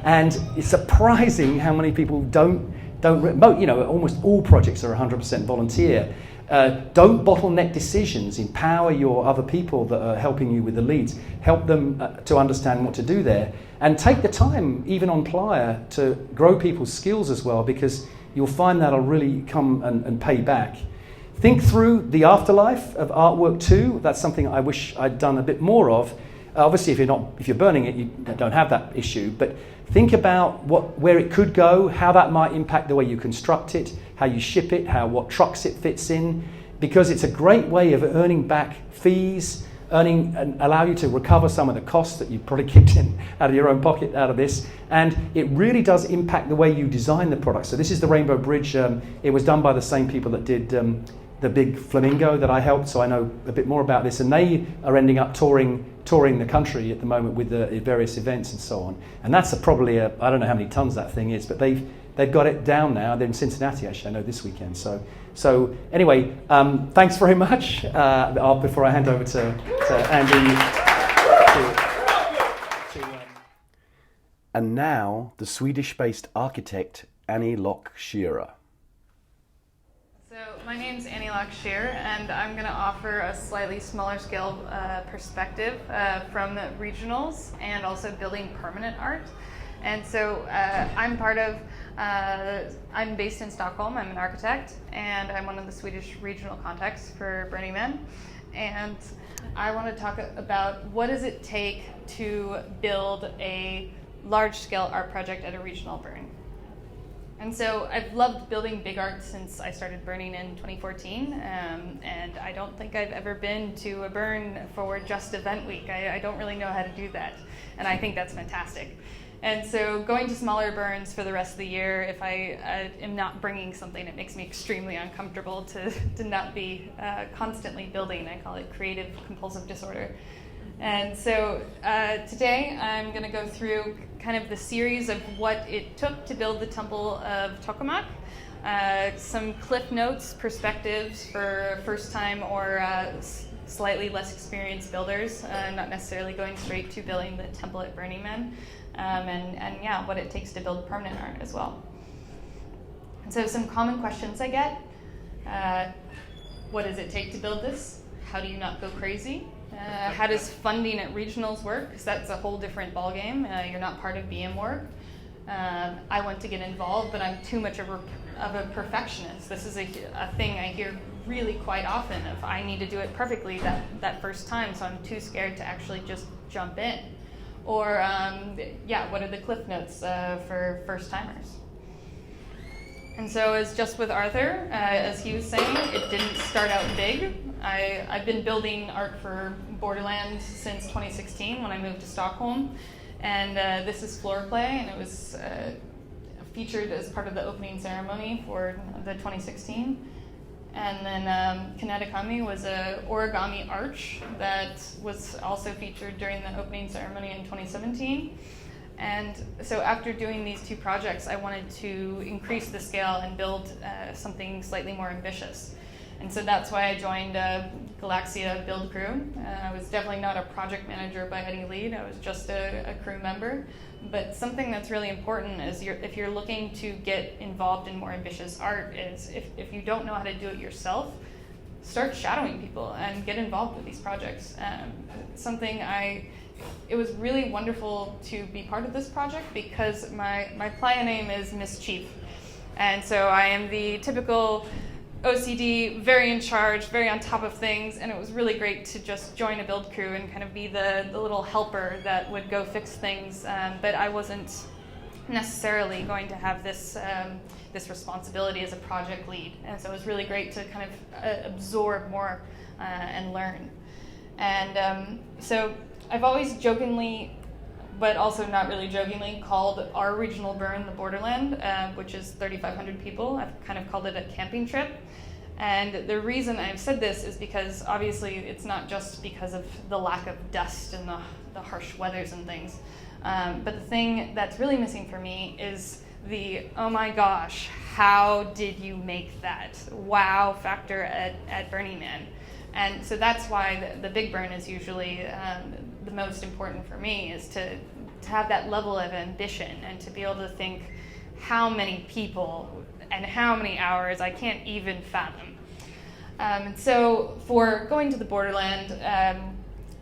and it's surprising how many people don't. You know, almost all projects are 100% volunteer. Don't bottleneck decisions. Empower your other people that are helping you with the leads. Help them to understand what to do there, and take the time, even on Playa, to grow people's skills as well, because you'll find that'll really come and pay back. Think through the afterlife of artwork too. That's something I wish I'd done a bit more of. Obviously, if you're burning it, you don't have that issue. But think about where it could go, how that might impact the way you construct it, how you ship it, what trucks it fits in, because it's a great way of earning back fees, and allow you to recover some of the costs that you probably kicked in out of your own pocket out of this. And it really does impact the way you design the product. So this is the Rainbow Bridge. It was done by the same people that did the big flamingo that I helped, so I know a bit more about this. And they are ending up touring the country at the moment with the various events and so on. And that's probably I don't know how many tons that thing is, but they've got it down now. They're in Cincinnati, actually, I know, this weekend. So anyway, thanks very much. Before I hand over to Andy. And now, the Swedish-based architect Locke Sherer. So my name's Locke Sherer, and I'm going to offer a slightly smaller scale perspective from the regionals and also building permanent art. And so I'm based in Stockholm. I'm an architect, and I'm one of the Swedish regional contacts for Burning Man. And I want to talk about what does it take to build a large-scale art project at a regional burn. And so I've loved building big art since I started burning in 2014, and I don't think I've ever been to a burn for just event week. I don't really know how to do that, and I think that's fantastic. And so going to smaller burns for the rest of the year, if I am not bringing something, it makes me extremely uncomfortable to not be constantly building. I call it creative compulsive disorder. And so today I'm going to go through kind of the series of what it took to build the Temple of Tokamak, some cliff notes, perspectives for first time or slightly less experienced builders, not necessarily going straight to building the temple at Burning Man, and yeah, what it takes to build permanent art as well. And so some common questions I get: what does it take to build this? How do you not go crazy? How does funding at regionals work? Because that's a whole different ballgame. You're not part of BM work. I want to get involved, but I'm too much of a perfectionist. This is a thing I hear really quite often of I need to do it perfectly that first time, so I'm too scared to actually just jump in. Or, what are the cliff notes for first timers? And so as just with Arthur, as he was saying, it didn't start out big. I've been building art for Borderlands since 2016 when I moved to Stockholm. And this is floor play, and it was featured as part of the opening ceremony for the 2016. And then Kineticami was an origami arch that was also featured during the opening ceremony in 2017. And so after doing these two projects, I wanted to increase the scale and build something slightly more ambitious. And so that's why I joined Galaxia build crew. I was definitely not a project manager by any lead. I was just a crew member. But something that's really important is if you're looking to get involved in more ambitious art is if you don't know how to do it yourself, start shadowing people and get involved with these projects. Something I it was really wonderful to be part of this project because my playa name is Mischief. And so I am the typical OCD, very in charge, very on top of things, and it was really great to just join a build crew and kind of be the little helper that would go fix things, but I wasn't necessarily going to have this responsibility as a project lead, and so it was really great to kind of absorb more and learn. And so I've always jokingly, but also not really jokingly, called our regional burn the Borderland, which is 3,500 people. I've kind of called it a camping trip. And the reason I've said this is because obviously it's not just because of the lack of dust and the harsh weathers and things. But the thing that's really missing for me is the, oh my gosh, how did you make that? Wow factor at Burning Man. And so that's why the big burn is usually the most important for me, is to have that level of ambition and to be able to think how many people and how many hours I can't even fathom. So for going to the Borderland,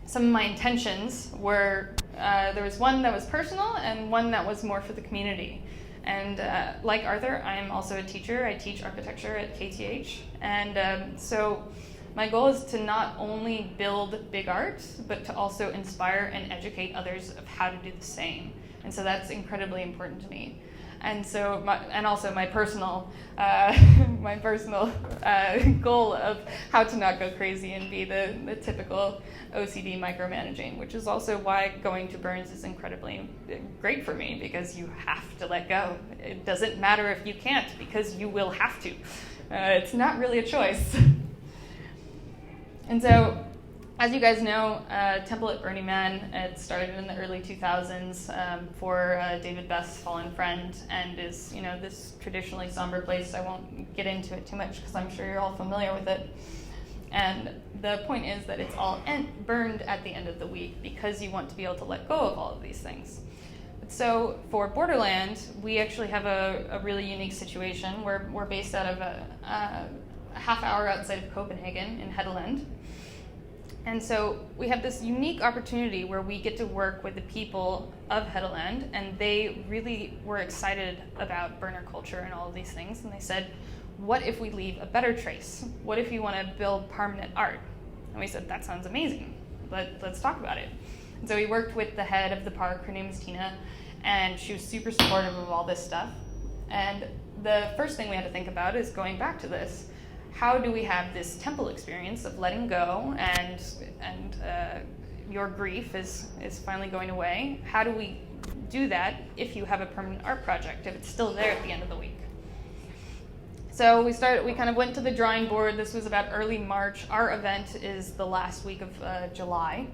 some of my intentions were, there was one that was personal and one that was more for the community. And like Arthur, I'm also a teacher. I teach architecture at KTH. And so my goal is to not only build big art, but to also inspire and educate others of how to do the same. And so that's incredibly important to me. And so, also my personal goal of how to not go crazy and be the typical OCD micromanaging, which is also why going to burns is incredibly great for me, because you have to let go. It doesn't matter if you can't, because you will have to. It's not really a choice. And so, as you guys know, Temple at Burning Man, it started in the early 2000s for David Best's fallen friend, and is, this traditionally somber place. I won't get into it too much because I'm sure you're all familiar with it. And the point is that it's all burned at the end of the week because you want to be able to let go of all of these things. So for Borderland, we actually have a really unique situation. We're based out of a half hour outside of Copenhagen in Hedeland. And so we have this unique opportunity where we get to work with the people of Hedeland, and they really were excited about burner culture and all of these things. And they said, what if we leave a better trace? What if you want to build permanent art? And we said, that sounds amazing. Let's talk about it. And so we worked with the head of the park. Her name is Tina, and she was super supportive of all this stuff. And the first thing we had to think about is going back to this. How do we have this temple experience of letting go and your grief is finally going away? How do we do that if you have a permanent art project, if it's still there at the end of the week? So we kind of went to the drawing board. This was about early March. Our event is the last week of July.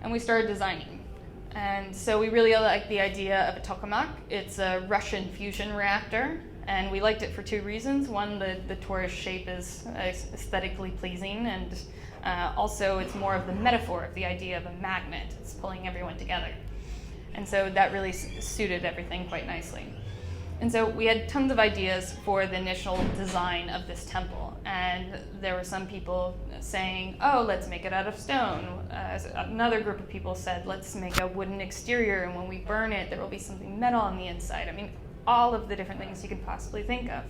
And we started designing. And so we really liked the idea of a Tokamak. It's a Russian fusion reactor. And we liked it for two reasons. One, the torus shape is aesthetically pleasing, and also it's more of the metaphor of the idea of a magnet. It's pulling everyone together. And so that really suited everything quite nicely. And so we had tons of ideas for the initial design of this temple. And there were some people saying, oh, let's make it out of stone. Another group of people said, let's make a wooden exterior, and when we burn it, there will be something metal on the inside. I mean, all of the different things you could possibly think of.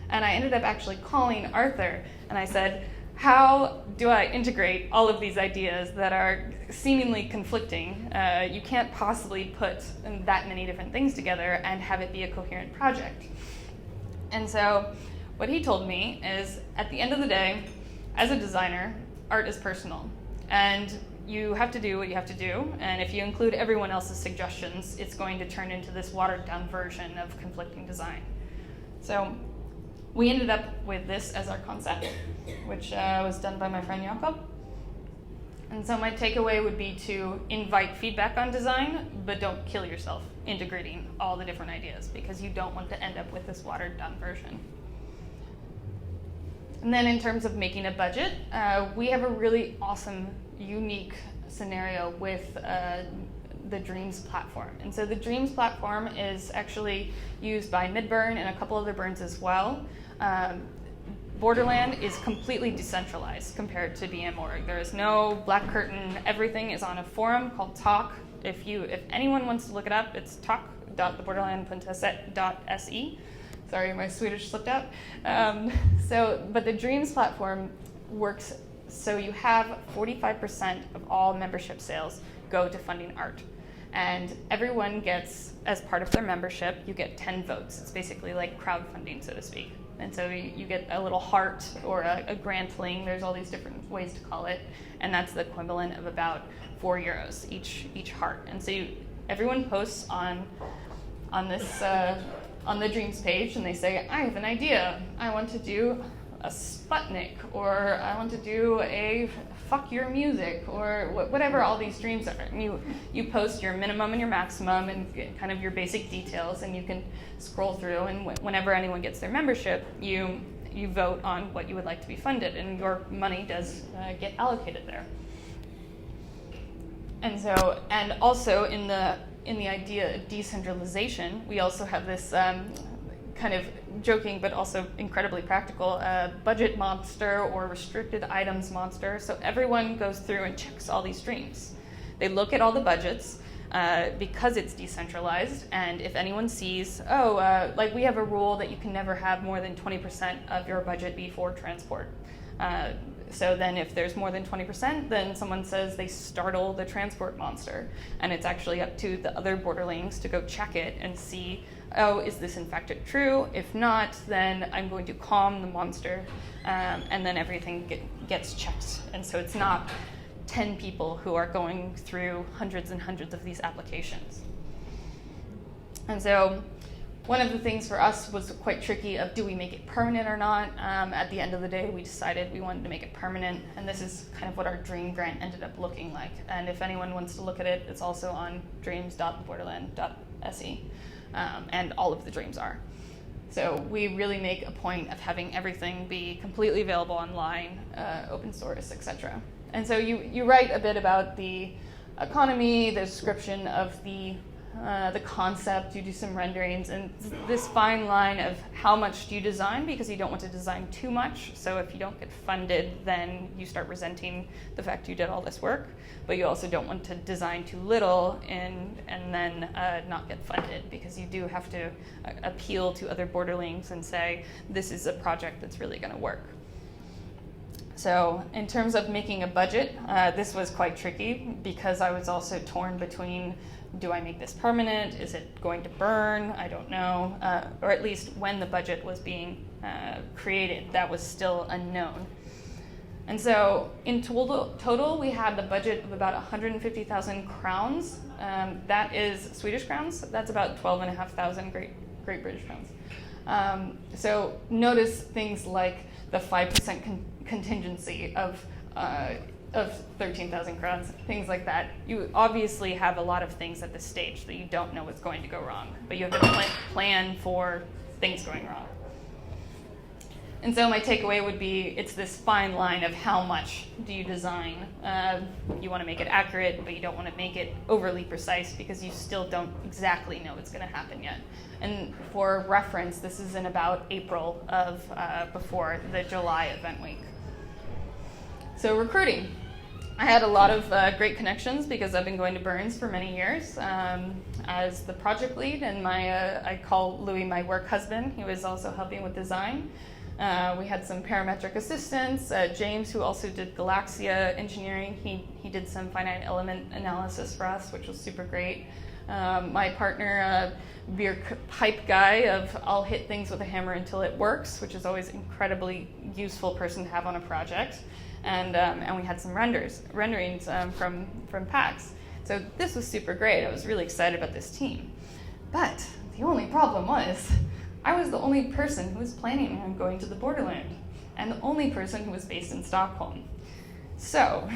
And I ended up actually calling Arthur, and I said, how do I integrate all of these ideas that are seemingly conflicting? You can't possibly put that many different things together and have it be a coherent project. And so what he told me is, at the end of the day, as a designer, art is personal. And you have to do what you have to do, and if you include everyone else's suggestions, it's going to turn into this watered-down version of conflicting design. So we ended up with this as our concept, which was done by my friend Jakob. And so my takeaway would be to invite feedback on design, but don't kill yourself integrating all the different ideas, because you don't want to end up with this watered-down version. And then in terms of making a budget, we have a really awesome, unique scenario with the Dreams platform. And so the Dreams platform is actually used by Midburn and a couple other burns as well. Borderland is completely decentralized compared to BM.org. There is no black curtain. Everything is on a forum called Talk. If anyone wants to look it up, it's talk.theborderlandpuntaset.se. Sorry, my Swedish slipped out. But the Dreams platform works so you have 45% of all membership sales go to funding art. And everyone gets, as part of their membership, you get 10 votes. It's basically like crowdfunding, so to speak. And so you get a little heart or a grantling. There's all these different ways to call it. And that's the equivalent of about €4 each heart. And so everyone posts on the Dreams page, and they say, I have an idea. I want to do a Sputnik, or I want to do a fuck your music, or whatever all these dreams are. And you post your minimum and your maximum and kind of your basic details, and you can scroll through, and whenever anyone gets their membership, you vote on what you would like to be funded, and your money does get allocated there. And also in the idea of decentralization, we also have this kind of joking but also incredibly practical budget monster or restricted items monster. So everyone goes through and checks all these streams. They look at all the budgets because it's decentralized, and if anyone sees, like we have a rule that you can never have more than 20% of your budget be for transport. So then if there's more than 20%, then someone says they startle the transport monster. And it's actually up to the other borderlings to go check it and see, is this in fact true? If not, then I'm going to calm the monster. And then everything gets checked. And so it's not 10 people who are going through hundreds and hundreds of these applications. And so one of the things for us was quite tricky of, do we make it permanent or not? At the end of the day, we decided we wanted to make it permanent, and this is kind of what our dream grant ended up looking like. And if anyone wants to look at it, it's also on dreams.borderland.se, and all of the dreams are. So we really make a point of having everything be completely available online, open source, etc. And so you write a bit about the economy, the description of the concept, you do some renderings, and this fine line of how much do you design, because you don't want to design too much. So if you don't get funded, then you start resenting the fact you did all this work. But you also don't want to design too little and then not get funded, because you do have to appeal to other borderlings and say, this is a project that's really going to work. So in terms of making a budget, this was quite tricky, because I was also torn between, do I make this permanent? Is it going to burn? I don't know. Or at least when the budget was being created, that was still unknown. And so in total, we had the budget of about 150,000 crowns. That is Swedish crowns. That's about 12,500 Great British crowns. So notice things like the 5% contingency of 13,000 crowns, things like that. You obviously have a lot of things at this stage that you don't know what's going to go wrong, but you have to plan for things going wrong. And so my takeaway would be, it's this fine line of how much do you design. You want to make it accurate, but you don't want to make it overly precise, because you still don't exactly know what's going to happen yet. And for reference, this is in about April of before the July event week. So recruiting. I had a lot of great connections, because I've been going to Burns for many years as the project lead, and I call Louis my work husband. He was also helping with design. We had some parametric assistants. James, who also did Galaxia engineering, he did some finite element analysis for us, which was super great. My partner, beer pipe guy of I'll hit things with a hammer until it works, which is always incredibly useful person to have on a project. And we had some renderings from PAX. So this was super great. I was really excited about this team. But the only problem was, I was the only person who was planning on going to the Borderland, and the only person who was based in Stockholm. So,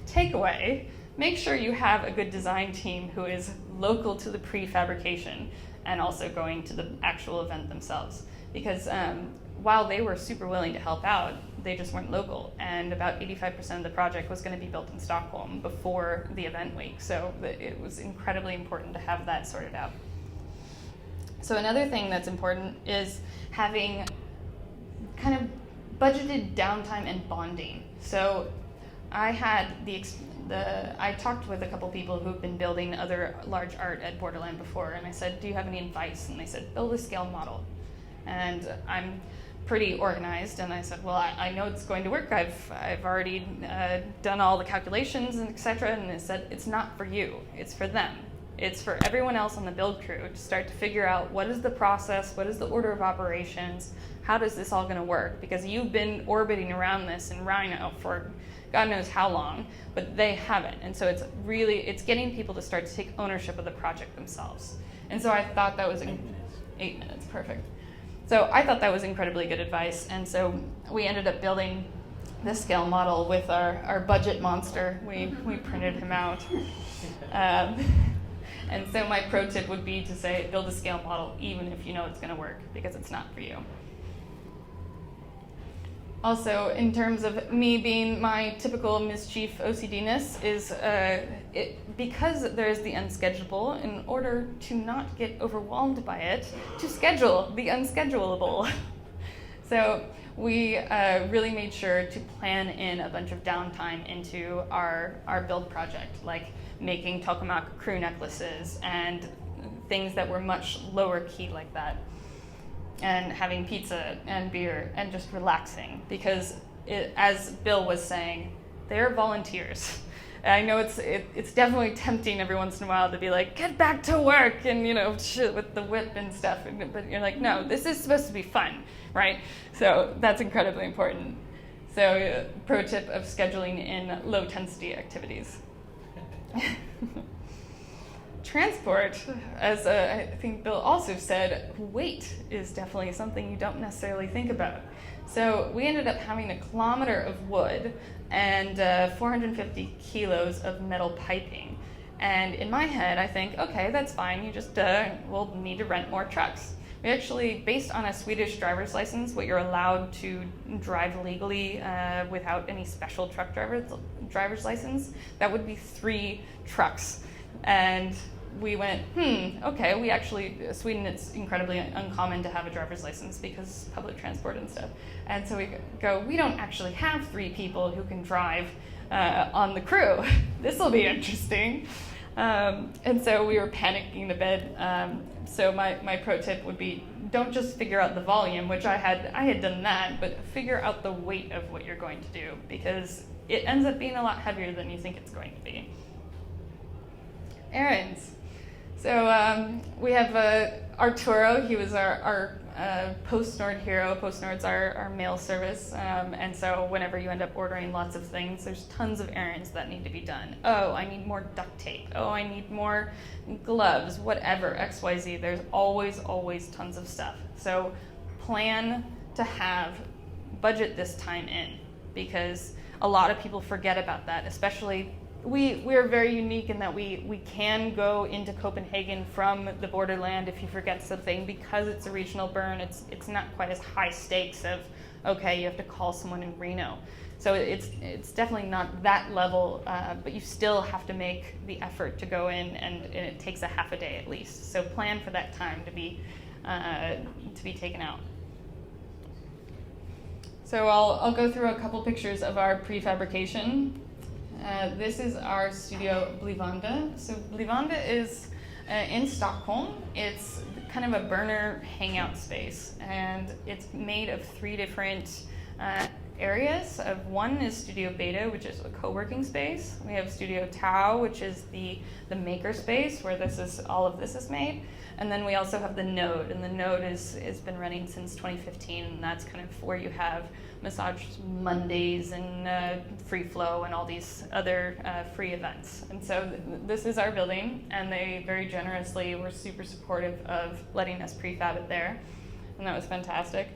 takeaway, make sure you have a good design team who is local to the prefabrication and also going to the actual event themselves. Because while they were super willing to help out, they just weren't local, and about 85% of the project was going to be built in Stockholm before the event week. So it was incredibly important to have that sorted out. So another thing that's important is having kind of budgeted downtime and bonding. So I had I talked with a couple people who've been building other large art at Borderland before, and I said, do you have any advice? And they said, build a scale model. And I'm pretty organized, and I said, well, I know it's going to work. I've already done all the calculations and etc. And they said, it's not for you, it's for them. It's for everyone else on the build crew to start to figure out what is the process, what is the order of operations, how does this all going to work? Because you've been orbiting around this in Rhino for God knows how long, but they haven't. And so it's getting people to start to take ownership of the project themselves. And so I thought that was 8 minutes, perfect. So I thought that was incredibly good advice. And so we ended up building this scale model with our budget monster. We printed him out. And so my pro tip would be to say, build a scale model even if you know it's going to work, because it's not for you. Also, in terms of me being my typical mischief OCD-ness, is because there's the unschedulable, in order to not get overwhelmed by it, to schedule the unschedulable. So we really made sure to plan in a bunch of downtime into our build project, like making Tokamak crew necklaces and things that were much lower key like that, and having pizza and beer and just relaxing, because as Bill was saying, they're volunteers. I know it's definitely tempting every once in a while to be like, get back to work, and with the whip and stuff, but you're like, no, this is supposed to be fun, right? So that's incredibly important. So pro tip of scheduling in low intensity activities. Transport, as I think Bill also said, weight is definitely something you don't necessarily think about. So we ended up having 1 kilometer of wood and 450 kilos of metal piping. And in my head, I think, okay, that's fine. You just will need to rent more trucks. We actually, based on a Swedish driver's license, what you're allowed to drive legally without any special truck driver's license, that would be 3 trucks. And we went, okay, Sweden, it's incredibly uncommon to have a driver's license because public transport and stuff. And so we go, we don't actually have 3 people who can drive on the crew. This will be interesting. And so we were panicking a bit. So my pro tip would be, don't just figure out the volume, which I had done that, but figure out the weight of what you're going to do, because it ends up being a lot heavier than you think it's going to be. Errands. So we have Arturo. He was our Post-Nord hero. Post-Nord's our mail service. And so whenever you end up ordering lots of things, there's tons of errands that need to be done. Oh, I need more duct tape. Oh, I need more gloves, whatever, XYZ. There's always tons of stuff. So plan to budget this time in, because a lot of people forget about that, especially we're very unique in that we can go into Copenhagen from the borderland if you forget something, because it's a regional burn. It's not quite as high stakes of, okay, you have to call someone in Reno. So it's definitely not that level, but you still have to make the effort to go in, and it takes a half a day at least. So plan for that time to be taken out. So I'll go through a couple pictures of our prefabrication. This is our studio Blivanda. So Blivanda is in Stockholm. It's kind of a burner hangout space, and it's made of 3 different areas. One is Studio Beta, which is a co-working space. We have Studio Tau, which is the maker space where all of this is made. And then we also have the Node, and the Node has been running since 2015, and that's kind of where you have Massage Mondays and Free Flow and all these other free events. And so this is our building, and they very generously were super supportive of letting us prefab it there, and that was fantastic.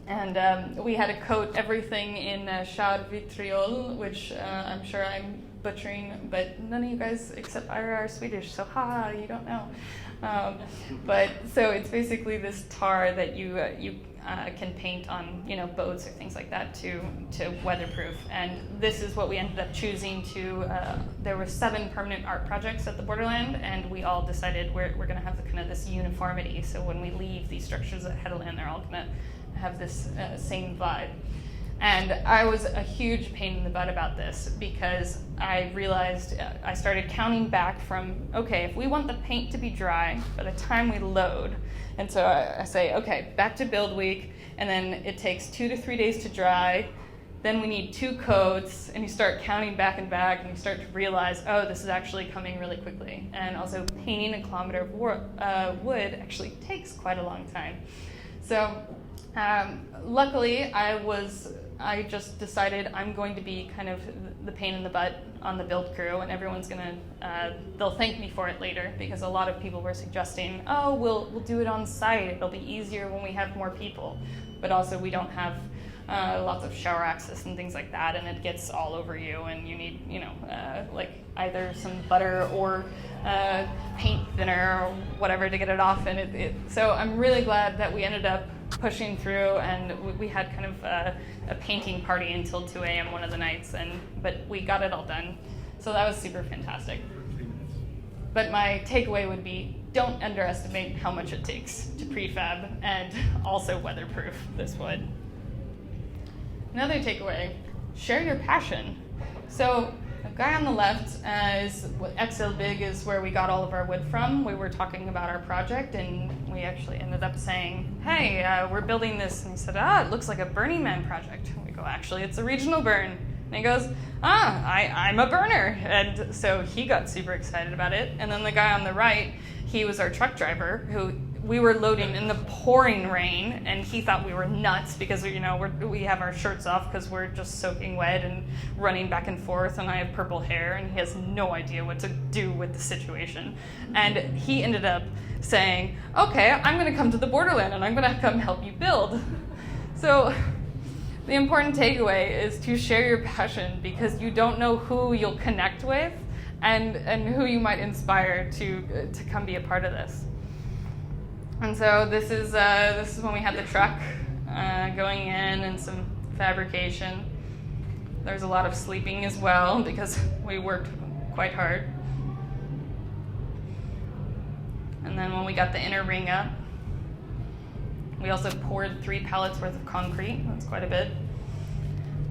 And we had to coat everything in char vitriol, which I'm sure I'm butchering, but none of you guys except Ira are Swedish, so you don't know. But so it's basically this tar that you can paint on boats or things like that to weatherproof. And this is what we ended up choosing to. There were 7 permanent art projects at the Borderland, and we all decided we're going to have kind of this uniformity. So when we leave these structures at Headland, they're all going to have this same vibe. And I was a huge pain in the butt about this because I realized I started counting back from, okay, if we want the paint to be dry by the time we load, and so I say, okay, back to build week, and then it takes 2 to 3 days to dry, then we need 2 coats, and you start counting back, and you start to realize, oh, this is actually coming really quickly. And also painting a kilometer of wood actually takes quite a long time. So luckily, I just decided I'm going to be kind of the pain in the butt on the build crew, and everyone's gonna, they'll thank me for it later, because a lot of people were suggesting, oh, we'll do it on site, it'll be easier when we have more people. But also we don't have lots of shower access and things like that, and it gets all over you, and you need, like either some butter or paint thinner or whatever to get it off. And so I'm really glad that we ended up pushing through, and we had kind of a painting party until 2 a.m. one of the nights, but we got it all done. So that was super fantastic. But my takeaway would be, don't underestimate how much it takes to prefab and also weatherproof this wood. Another takeaway, share your passion. So the guy on the left is XL Big is where we got all of our wood from. We were talking about our project, and we actually ended up saying, hey, we're building this. And he said, it looks like a Burning Man project. And we go, actually, it's a regional burn. And he goes, I'm a burner. And so he got super excited about it. And then the guy on the right, he was our truck driver, who we were loading in the pouring rain, and he thought we were nuts because we have our shirts off because we're just soaking wet and running back and forth, and I have purple hair, and he has no idea what to do with the situation. And he ended up saying, okay, I'm going to come to the borderland and I'm going to come help you build. So the important takeaway is to share your passion, because you don't know who you'll connect with and who you might inspire to come be a part of this. And so this is when we had the truck going in and some fabrication. There's a lot of sleeping as well because we worked quite hard. And then when we got the inner ring up, we also poured 3 pallets worth of concrete. That's quite a bit.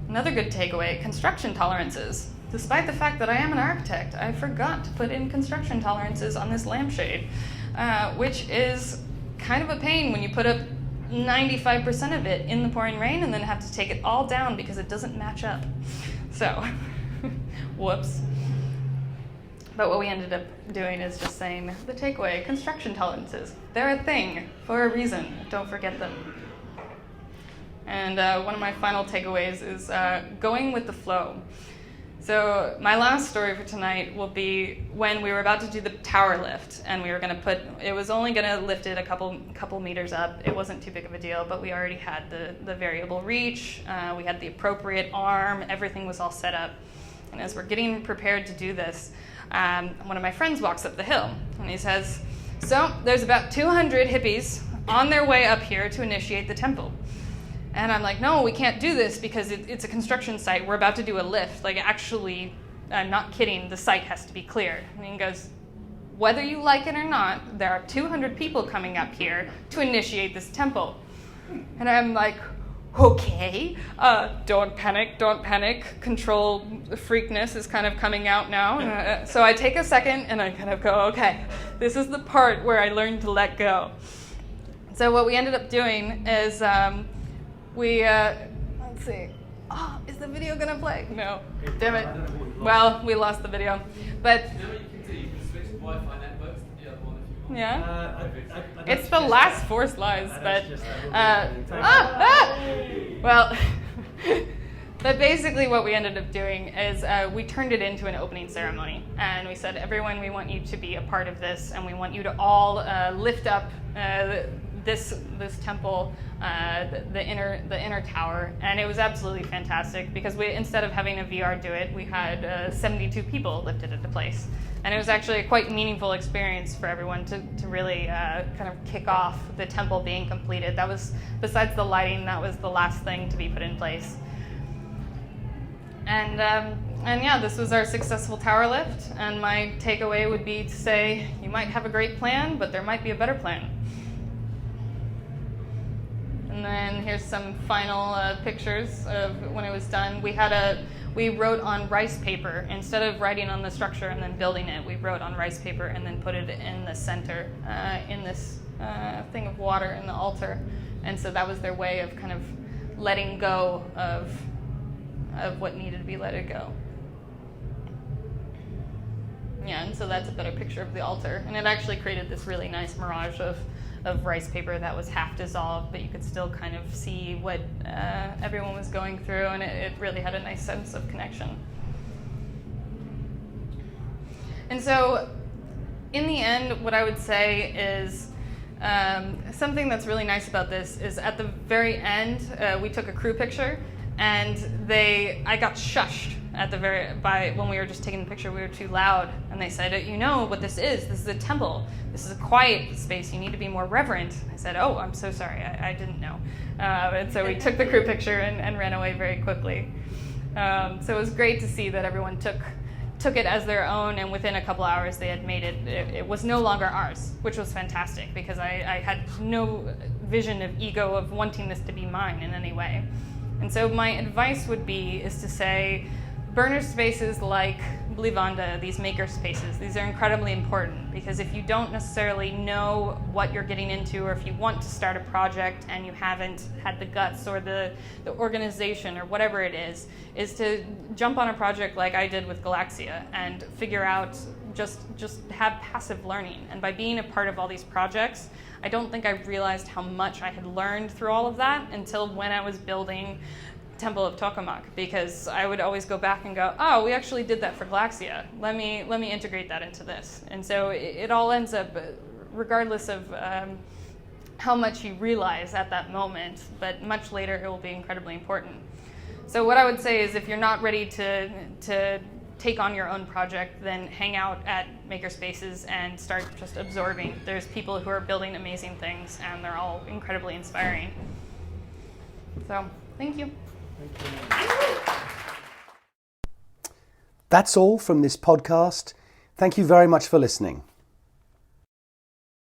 Another good takeaway, construction tolerances. Despite the fact that I am an architect, I forgot to put in construction tolerances on this lampshade, which is kind of a pain when you put up 95% of it in the pouring rain and then have to take it all down because it doesn't match up. So, whoops. But what we ended up doing is just saying, the takeaway, construction tolerances, they're a thing for a reason. Don't forget them. And one of my final takeaways is going with the flow. So my last story for tonight will be when we were about to do the tower lift, and we were going to it was only going to lift it a couple meters up. It wasn't too big of a deal, but we already had the variable reach, we had the appropriate arm, everything was all set up. And as we're getting prepared to do this, one of my friends walks up the hill, and he says, so there's about 200 hippies on their way up here to initiate the temple. And I'm like, no, we can't do this because it's a construction site. We're about to do a lift. Like, actually, I'm not kidding. The site has to be cleared. And he goes, whether you like it or not, there are 200 people coming up here to initiate this temple. And I'm like, okay, don't panic. Control freakness is kind of coming out now. So I take a second and I kind of go, okay, this is the part where I learned to let go. So what we ended up doing is let's see. Oh, is the video gonna play? No. Damn it. Well, we lost the video. But you can switch Wi-Fi networks to the other one if you want. yeah. It's the last 4 slides, but well, but basically what we ended up doing is we turned it into an opening ceremony, and we said, everyone, we want you to be a part of this, and we want you to all lift up this temple, the inner tower. And it was absolutely fantastic because instead of having a VR do it, we had 72 people lift it into place. And it was actually a quite meaningful experience for everyone to really kind of kick off the temple being completed. That was, besides the lighting, that was the last thing to be put in place. And yeah, this was our successful tower lift. And my takeaway would be to say, you might have a great plan, but there might be a better plan. And then here's some final pictures of when it was done. We wrote on rice paper. Instead of writing on the structure and then building it, we wrote on rice paper and then put it in the center, in this thing of water in the altar. And so that was their way of kind of letting go of what needed to be let go. Yeah, and so that's a better picture of the altar. And it actually created this really nice mirage of rice paper that was half dissolved, but you could still kind of see what everyone was going through, and it really had a nice sense of connection. And so in the end, what I would say is something that's really nice about this is at the very end, we took a crew picture, and I got shushed when we were just taking the picture. We were too loud, and they said, "You know what this is? This is a temple. This is a quiet space. You need to be more reverent." I said, "Oh, I'm so sorry. I didn't know." And so we took the crew picture and ran away very quickly. So it was great to see that everyone took it as their own, and within a couple hours they had made it. It was no longer ours, which was fantastic because I had no vision of ego of wanting this to be mine in any way. And so my advice is to say, burner spaces like Blivanda, these maker spaces, these are incredibly important, because if you don't necessarily know what you're getting into, or if you want to start a project and you haven't had the guts or the organization or whatever it is to jump on a project like I did with Galaxia and figure out, just have passive learning. And by being a part of all these projects, I don't think I realized how much I had learned through all of that until when I was building Temple of Tokamak, because I would always go back and go, oh, we actually did that for Galaxia. Let me integrate that into this. And so it all ends up, regardless of how much you realize at that moment, but much later it will be incredibly important. So what I would say is, if you're not ready to take on your own project, then hang out at makerspaces and start just absorbing. There's people who are building amazing things, and they're all incredibly inspiring. So, thank you. That's all from this podcast. Thank you very much for listening.